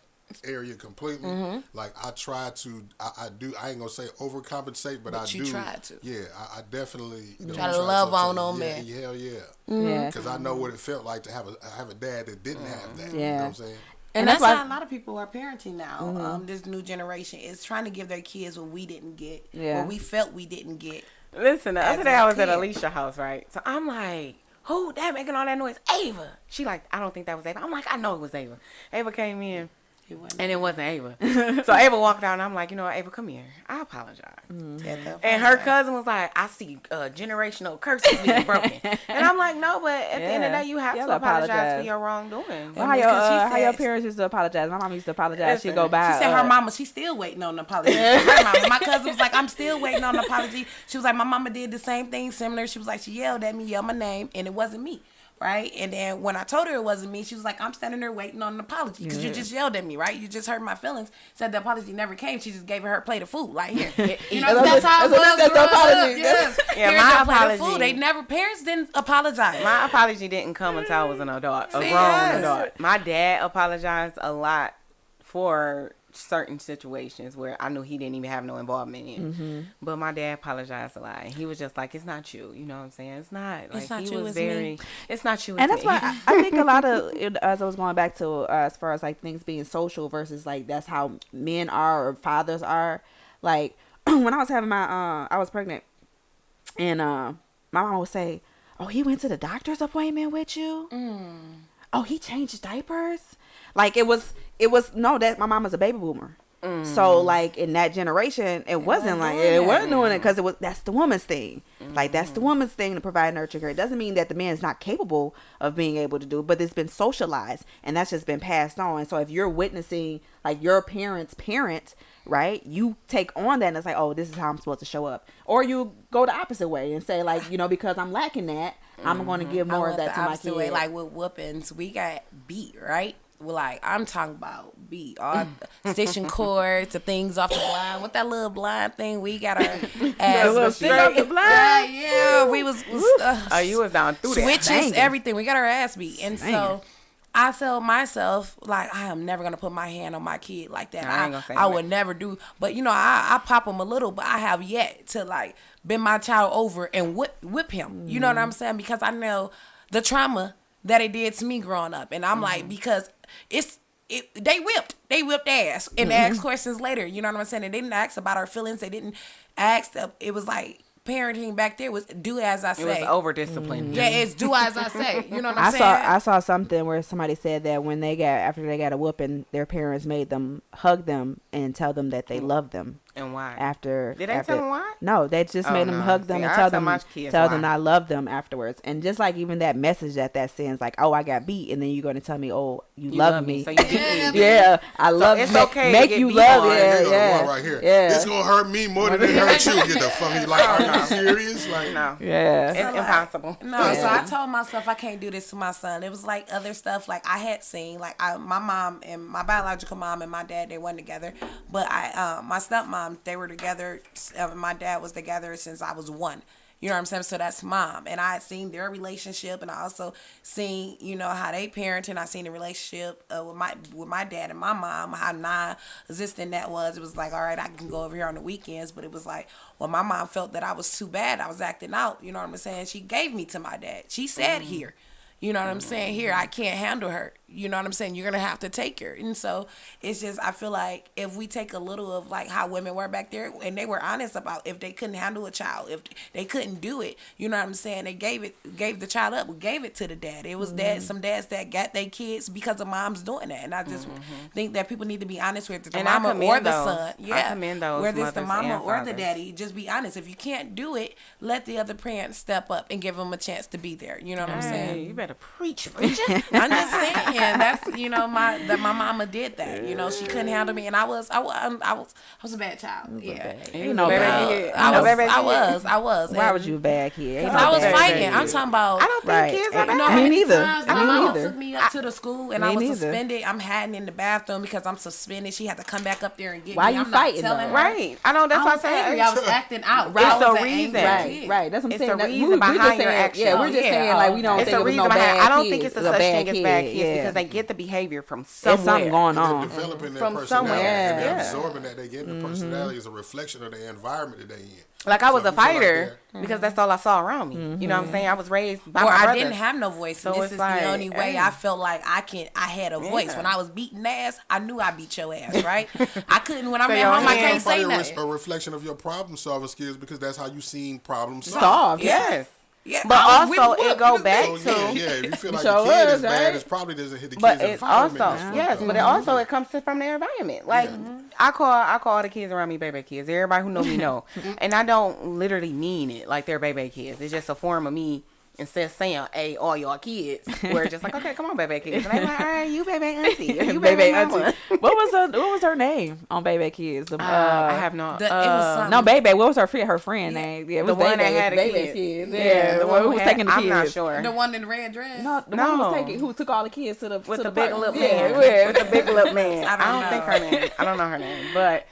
area completely. Like, I try to, I do. I ain't gonna say overcompensate, but I you do. try to. Yeah, I definitely Try to love on them, yeah, man. hell yeah. Yeah. Because I know what it felt like to have a dad that didn't have that. You know Yeah. what I'm saying? And that's that's why- how a lot of people are parenting now. This new generation is trying to give their kids what we didn't get, Yeah. or we felt we didn't get. Listen, the As other day I a was at kid. Alicia's house, right? So I'm like, who that making all that noise? Ava. She like, I don't think that was Ava. I'm like, I know it was Ava. Ava came in And it wasn't Ava. So Ava walked out, and I'm like, Ava, come here. I apologize. And her cousin was like, I see generational curses being broken. And I'm like, no, but at the end of the day, you have to apologize for your wrongdoing. Well, how your parents used to apologize? My mom used to apologize. She'd go by. She said her mama, she's still waiting on an apology. Her mama, my cousin was like, I'm still waiting on an apology. She was like, my mama did the same thing, similar. She was like, she yelled at me, yelled my name, and it wasn't me. Right? And then when I told her it wasn't me, she was like, I'm standing there waiting on an apology because you just yelled at me, right? You just hurt my feelings. Said the apology never came. She just gave her plate of food. Like, here. That's how it was. That's the apology. Yes. Yeah, my apology. Parents didn't apologize. My apology didn't come until I was an adult, a grown adult. My dad apologized a lot for certain situations where I knew he didn't even have no involvement in. But my dad apologized a lot. And he was just like, it's not you. You know what I'm saying? It's not. Like, it's not he you, was it's very, me. It's not you, it's and that's me. why I think a lot of, as I was going back to as far as like things being social versus like that's how men are or fathers are. Like when I was having my, I was pregnant and my mom would say, oh, he went to the doctor's appointment with you? Oh, he changed diapers? Like it was no, that my mom was a baby boomer. So like in that generation, it wasn't like it wasn't doing it because that's the woman's thing. Like that's the woman's thing to provide nurture care. It doesn't mean that the man is not capable of being able to do it, but it's been socialized and that's just been passed on. So if you're witnessing like your parents' parent, right, you take on that and it's like, oh, this is how I'm supposed to show up. Or you go the opposite way and say like, because I'm lacking that, I'm going to give more of that to my kid. Way, like with whoopings, we got beat, right? Well, like I'm talking about beat all stitching cords to things off the blind. What that little blind thing we got our ass straight off the blind. Yeah, we was you was down through switches, that. everything. We got our ass beat, and so I tell myself like I am never gonna put my hand on my kid like that. I would never do. But I pop him a little, but I have yet to like bend my child over and whip him. You know what I'm saying? Because I know the trauma that it did to me growing up, and I'm like because. They whipped ass and asked questions later. You know what I'm saying? They didn't ask about our feelings. They didn't ask. It was like parenting back there was do as I say. It was over discipline. Yeah, it's do as I say. You know what I'm saying? I saw something where somebody said that when after they got a whooping, their parents made them hug them and tell them that they love them. And why? Did they tell them why? No, they just made them hug them and tell them I love them afterwards. And just like even that message that sends, like, oh, I got beat, and then you're going to tell me, oh, you love me. So you beat me. Yeah, I love you. It's okay. Make you love it. Yeah, right here. Yeah. It's gonna hurt me more than it hurt you. Get the fuck. Like, are you serious? Like, no. Yeah, it's impossible. No, so I told myself I can't do this to my son. It was like other stuff like I had seen, like my mom and my biological mom and my dad, they weren't together, but my stepmom, they were together. My dad was together since I was 1. You know what I'm saying? So that's mom. And I had seen their relationship, and I also seen, how they parent, and I seen the relationship with my dad and my mom, how non-existent that was. It was like, all right, I can go over here on the weekends, but it was like, well, my mom felt that I was too bad. I was acting out. You know what I'm saying? She gave me to my dad. She said here. You know what I'm saying? Here, I can't handle her. You know what I'm saying? You're going to have to take her. And so it's just, I feel like if we take a little of like how women were back there, and they were honest about if they couldn't handle a child, if they couldn't do it, you know what I'm saying? They gave the child up, gave it to the dad. It was some dads that got their kids because of moms doing that. And I just think that people need to be honest with the mama or the son. Yeah. I commend those whether it's the mama or fathers. the daddy, just be honest. If you can't do it, let the other parent step up and give them a chance to be there. You know what I'm saying? You better preach. I'm just saying that's my mama did that. She couldn't handle me, and I was a bad child. Yeah, I was. Why was you a bad kid? Because I was fighting. I'm talking about. I don't think kids are bad. Me neither. My mom took me up to the school, and I was suspended. I'm hiding in the bathroom because I'm suspended. She had to come back up there and get me. Why you fighting? Right. I know that's what I'm saying. I was acting out. It's the reason. Right. That's what I'm saying. It's the reason behind your action. Yeah, we're just saying like we don't think it was no bad kids. I don't think it's a such thing as bad kids because they get the behavior from somewhere. There's something going on. They're developing their From personality. somewhere. And they're absorbing that. They get the personality as a reflection of the environment that they in. Like I was a fighter because that's all I saw around me. You know what I'm saying? I was raised by my I brothers. didn't have no voice. So this is the only way I felt like I had a voice. When I was beating ass, I knew I beat your ass, right? I couldn't when I'm at home. I can't say nothing. A reflection of your problem solving skills because that's how you seen problems solved. Yes. Yeah, But I was also, with it what? go What back So to. yeah, if you feel like Sure the kid was, is bad, right? it probably doesn't hit the But kid's it environment. also, that's fucked yes, up. but it also it comes from their environment. Like I call the kids around me baby kids. Everybody who know me know, and I don't literally mean it like they're baby kids. It's just a form of me. Instead of saying, "Hey, all y'all kids," we're just like, "Okay, come on, baby kids," and I'm like, "All right, you baby auntie, or you baby mama." What was her name on Baby Kids? I have no. It was something. No, Baby. What was her friend name? Yeah, it was the one Baby, that had Baby the Kids. kids. Yeah, the one who was had- taking the kids. I'm not sure. The one in the red dress. No, the one No. who took all the kids to the With to the big park. lip Yeah, man. yeah. With the big lip man. I don't think know. her name. I don't know her name. But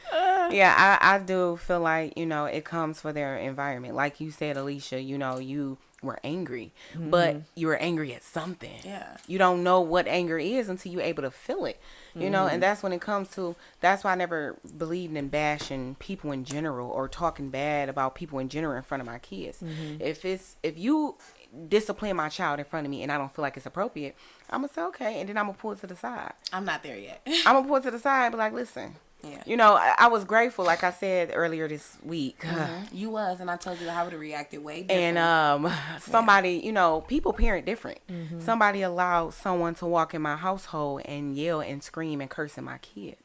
yeah, I do feel like, it comes for their environment. Like you said, Alicia, you were angry. But you were angry at something. Yeah. You don't know what anger is until you're able to feel it. And that's when it comes to, that's why I never believed in bashing people in general or talking bad about people in general in front of my kids. If you discipline my child in front of me and I don't feel like it's appropriate, I'm gonna say okay, and then I'm gonna pull it to the side. I'm not there yet. I'm gonna pull it to the side and be like, listen. Yeah. I was grateful, like I said earlier this week. You was, and I told you I would have reacted way different. And somebody, people parent different. Somebody allowed someone to walk in my household and yell and scream and curse at my kids.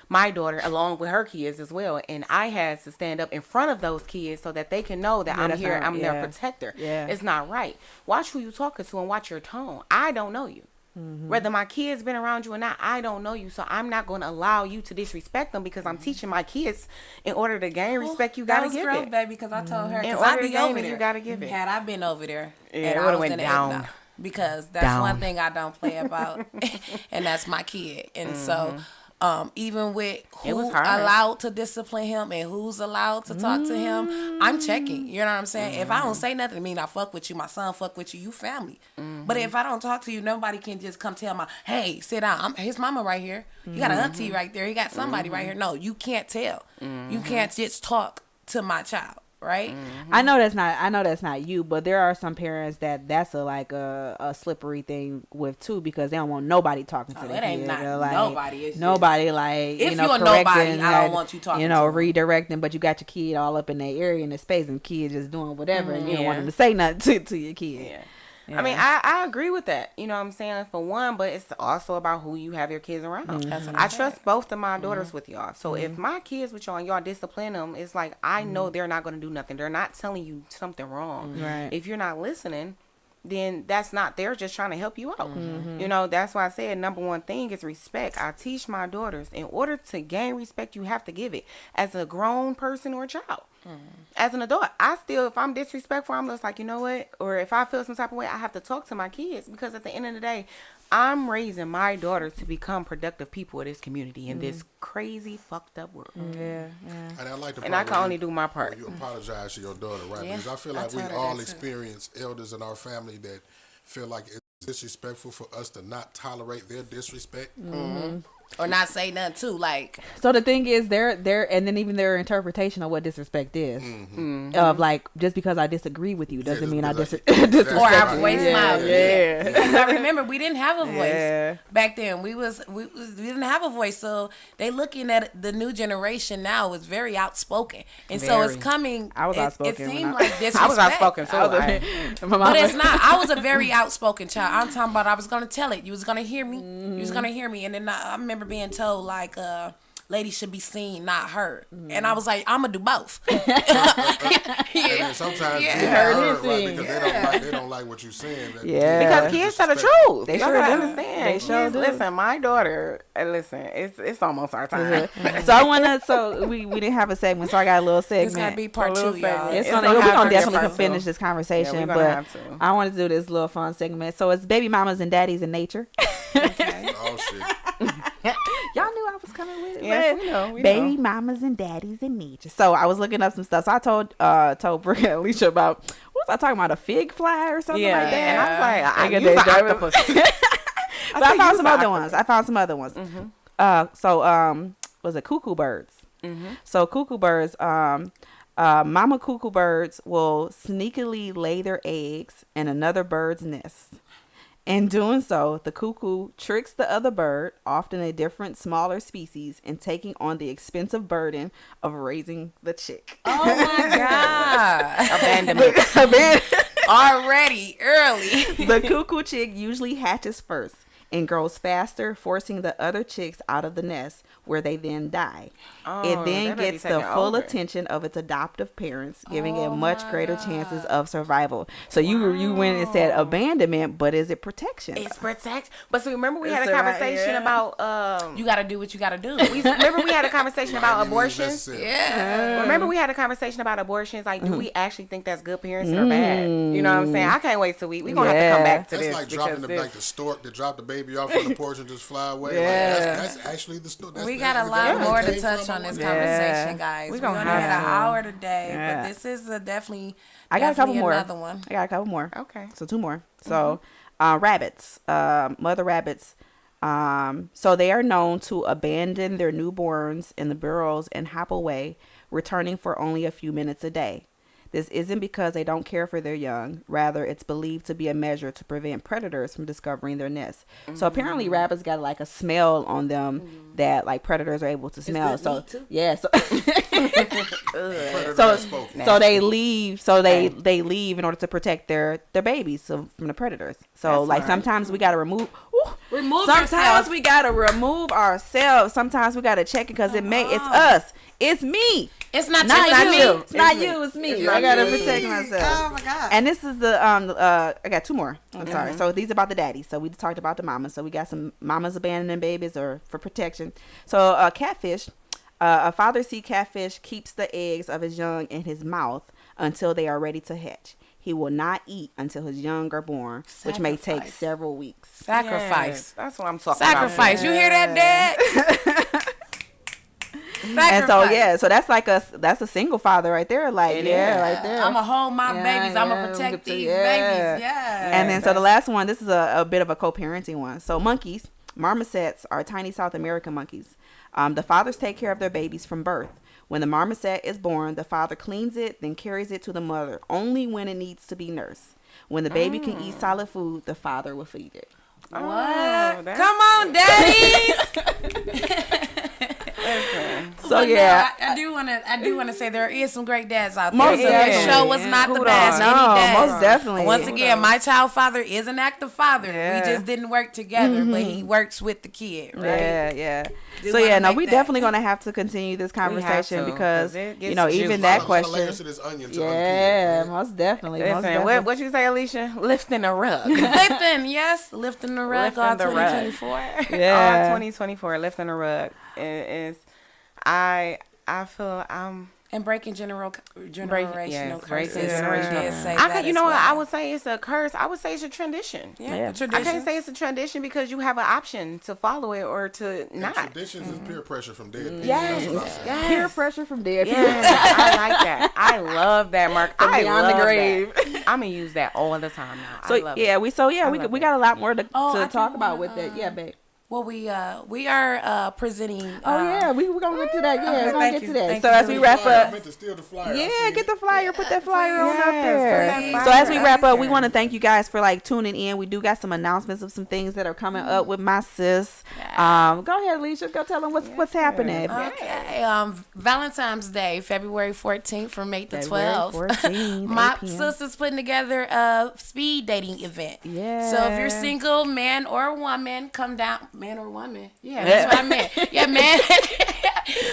My daughter, along with her kids as well, and I had to stand up in front of those kids so that they can know that I'm that's here, not- I'm their yeah. protector. Yeah. It's not right. Watch who you talking to and watch your tone. I don't know you. Whether my kids been around you or not, I don't know you, so I'm not going to allow you to disrespect them because I'm teaching my kids in order to gain respect. You got to give growth, it. baby, because I told her In because order I to be gain over it, there. you gotta give it. Had I been over there, Yeah, and it I would've was went in the down. no, because that's Down. one thing I don't play about, and that's my kid. And so, even with It was who hard. allowed to discipline him and who's allowed to talk to him, I'm checking. You know what I'm saying? If I don't say nothing, I mean I fuck with you. My son fuck with you. You family. But if I don't talk to you, nobody can just come tell my, hey, sit down. I'm his mama right here. You got an auntie right there. You got somebody right here. No, you can't tell. You can't just talk to my child. Right? I know that's not you, but there are some parents that's a slippery thing with too, because they don't want nobody talking to their it ain't kids. not They're like, nobody. It's just- nobody like If you know, you a nobody, correcting, I don't like, want you talking you know, to 'em. redirecting, but you got your kid all up in their area in the space, and kid just doing whatever, and you don't want Yeah. them to say nothing to your kid. Yeah. Yeah. I mean, I agree with that. You know what I'm saying? For one, but it's also about who you have your kids around. That's what I I'm trust both of my daughters with y'all. So if my kids with y'all and y'all discipline them, it's like I know they're not going to do nothing. They're not telling you something wrong. Right. If you're not listening, then that's not, they're just trying to help you out. That's why I said number one thing is respect. I teach my daughters, in order to gain respect, you have to give it as a grown person or a child. As an adult, I still, if I'm disrespectful, I'm just like, you know what? Or if I feel some type of way, I have to talk to my kids, because at the end of the day, I'm raising my daughters to become productive people in this community in this crazy fucked up world. Yeah. And I like the And I part can where only do my part. you apologize to your daughter, right? Yeah, Because I feel I like we told her all that too. experience elders in our family that feel like it's disrespectful for us to not tolerate their disrespect. or not say nothing too. Like, So the thing is, their and then even their interpretation of what disrespect is, of like, just because I disagree with you doesn't just mean I be like, disrespect. that's or right. our voice Yeah, mild. yeah. Because I remember we didn't have a voice Yeah. back then. We didn't have a voice, so they looking at the new generation now is very outspoken, and so it's Very. coming. I was it, outspoken It when seemed I- like disrespect. I was outspoken too. But it's not. I was a very outspoken child. I'm talking about I was gonna tell it. You was gonna hear me. You was gonna hear me. And then I remember being told like, ladies should be seen, not heard. And I was like, I'm gonna do both. And then sometimes Yeah. they Heard heard, his right, thing. because they don't like what you're saying. That- Yeah. Because kids tell the disrespectful. truth. They Y'all sure gotta do. understand. They sure Kids, do. Listen, my daughter. Listen, it's almost our time. So I wanna. So we didn't have a segment, so I got a little segment. It's gonna be part little 2, y'all. segment. It's It's gonna, gonna we're have gonna to be a definitely part two. finish this conversation, Yeah, we're gonna but have to. I want to do this little fun segment. So it's baby mamas and daddies in nature. Oh, shit. Y'all knew I was coming with it. Yes, man. we know, we baby know. mamas and daddies in nature. So I was looking up some stuff. So I told Brooke and Alicia about, what was I talking about, a fig fly or something Yeah, like that. and I was like, Nigga, I they use an driving- octopus. But I found some other ones. Was it cuckoo birds? So cuckoo birds, mama cuckoo birds will sneakily lay their eggs in another bird's nest. In doing so, the cuckoo tricks the other bird, often a different, smaller species, in taking on the expensive burden of raising the chick. Oh my god! Abandonment. Already early. The cuckoo chick usually hatches first and grows faster, forcing the other chicks out of the nest, where they then die. It then that baby gets the taking full over. attention of its adoptive parents, giving it much greater chances of survival. So you went and said abandonment, but is it protection? It's protect. But so remember we had It's a all right, conversation yeah. about You got to do what you got to do. remember we had a conversation about Right, abortions. necessary. Yeah. Remember we had a conversation about abortions. Like, do we actually think that's good parenting or bad? You know what I'm saying? I can't wait till we gonna have to come back to That's this like dropping because like the stork that dropped the baby off on the porch and just fly away. Yeah. Like, that's actually the stork. We got a lot more to touch on this conversation, Yeah. guys. We We gonna only have had an to. hour today, Yeah. but this is definitely I got a couple more. another one. I got a couple more. Okay. So 2 more. So rabbits, mother rabbits. So they are known to abandon their newborns in the burrows and hop away, returning for only a few minutes a day. This isn't because they don't care for their young. Rather, it's believed to be a measure to prevent predators from discovering their nests. So apparently rabbits got like a smell on them that like predators are able to smell. good So meat, too? yeah, so Predator so has spoken. so they leave. So they leave in order to protect their babies from the predators. So like sometimes we gotta remove. Sometimes yourself. we gotta remove ourselves. Sometimes we gotta check it because it's us. It's me. It's not Not you. you. It's not you. It's me. I gotta protect Oh myself. my God. And this is the I got 2 more. I'm sorry. So these about the daddies. So we talked about the mamas. So we got some mamas abandoning babies or for protection. So catfish. A father sea catfish keeps the eggs of his young in his mouth until they are ready to hatch. He will not eat until his young are born, which may take Sacrifice. several weeks. Sacrifice. Yes, that's what I'm talking Sacrifice. You hear that, Dad? And so so that's like that's a single father right there. Like It right there. I'm gonna hold my babies. I'm yeah, gonna protect these yeah. babies. Yeah. And then so the last one, this is a bit of a co-parenting one. So monkeys, marmosets are tiny South American monkeys. The fathers take care of their babies from birth. When the marmoset is born, the father cleans it, then carries it to the mother, only when it needs to be nursed. When the baby can eat solid food, the father will feed it. What? that's- Come on, daddies. So But no, yeah. I do wanna say there is some great dads out there. Most So this definitely. show was not the Kudos. best. Any No, dads. most definitely. Once again, my child father is an active father. Yeah. We just didn't work together, but he works with the kid, right? Yeah. Do So wanna yeah, no, make we that. definitely gonna have to continue this conversation to, because 'cause it you gets know juicy. even A that lot of layers question. to this onion to Yeah, unpeel. most definitely. Most Listen, definitely. what you say, Alicia? Lifting a rug. Lifting, yes, lifting the rug Lifting all the rug. 2024. Yeah. 2024, lifting a rug. I feel And breaking generational curses. We generational. did say I that could, you as know what? well. I would say it's a curse. I would say it's a tradition. Yeah, Yeah. I traditions. can't say it's a tradition because you have an option to follow it or to And not. traditions is peer pressure from dead people. Yes. That's what I say. Yes. Peer pressure from dead people. Yes, I like that. I love that, Mark. I beyond the love grave. that. I'm gonna use that all the time now. I So love yeah, it. we love we it. got a lot more to I talk do about wanna, with it. Yeah, babe. Well, we are presenting. Oh yeah, we're gonna get to that. Yeah, okay, we're gonna thank get you, to that. thank So you as for we the wrap Flyer. I up, meant to steal the flyer. I yeah, seen get it. the flyer, put that flyer on up Yes, there. put that So as we flyer wrap up up, we there. want to thank you guys for like tuning in. We do got some announcements of some things that are coming up with my sis. Go ahead, Alicia. Go tell them what's happening. Okay, Valentine's Day, February 14th from 8 to February 12. 14th, My 8 p.m. sister's putting together a speed dating event. Yeah. So if you're single, man or woman, come down. Man or woman? Yeah, that's what I meant. Yeah, man.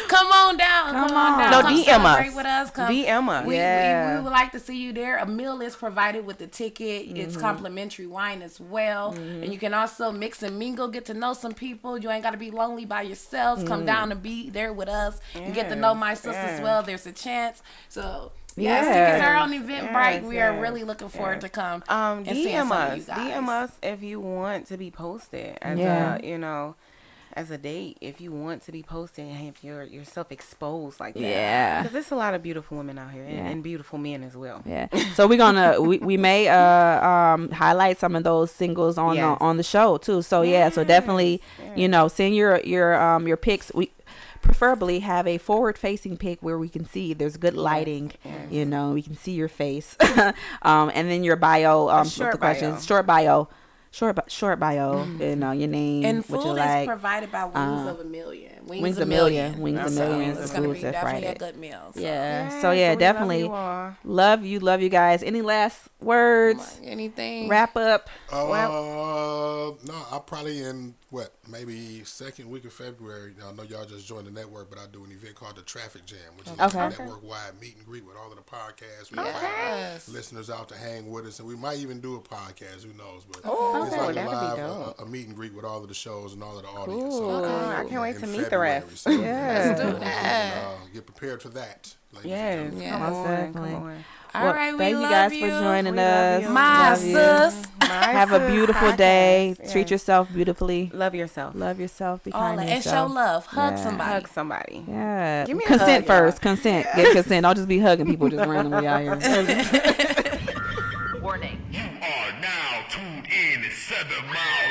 Come on down. Come on down. No, Come DM celebrate us. with us. Come. DM us. Yeah. We would like to see you there. A meal is provided with the ticket. Mm-hmm. It's complimentary wine as well. And you can also mix and mingle, get to know some people. You ain't got to be lonely by yourselves. Mm. Come down and be there with us. And get to know my sister as well. There's a chance. So, Yeah. tickets are on Eventbrite. Yes, We are yes, really looking forward to come and seeing DM some of us. you guys. DM us if you want to be posted as Yeah. as a date. If you want to be posted and if you're yourself exposed like that. Yeah. Because there's a lot of beautiful women out here Yeah. and beautiful men as well. Yeah. So we're gonna we may highlight some of those singles on Yes. on the show too. So yeah, so definitely send your pics. We preferably have a forward facing pic where we can see there's good lighting. We can see your face. And then your bio. short the questions, bio. short bio and your name, And what you food like. is provided by Wings of a Million. Wings a Million. Wings a So Million. it's The gonna foods be that definitely Friday. a good meal. So. Yeah. So yeah, we definitely love you all. love you guys. Any last words? Anything? Wrap up. No, I probably in maybe second week of February. I know y'all just joined the network, but I do an event called the Traffic Jam, which is a network-wide meet and greet with all of the podcasts. We invite listeners out to hang with us, and we might even do a podcast. Who knows? But it's like a meet and greet with all of the shows and all of the audience. So, I can't wait to meet the February. rest. So, Let's do that. Get prepared for that. Yes, Yeah. Most definitely. come on. All right, we thank love you guys you. for joining We love us. you. My Love you. sis. Have a beautiful day. Treat yourself beautifully. Love yourself. Love yourself. Be All kind that. to And show yourself. love. Hug Yeah. somebody. Hug somebody. Yeah. Give me a consent hug, first. y'all. Consent. Get consent. Don't just be hugging people just randomly out here. You are now tuned in to 7 Mile.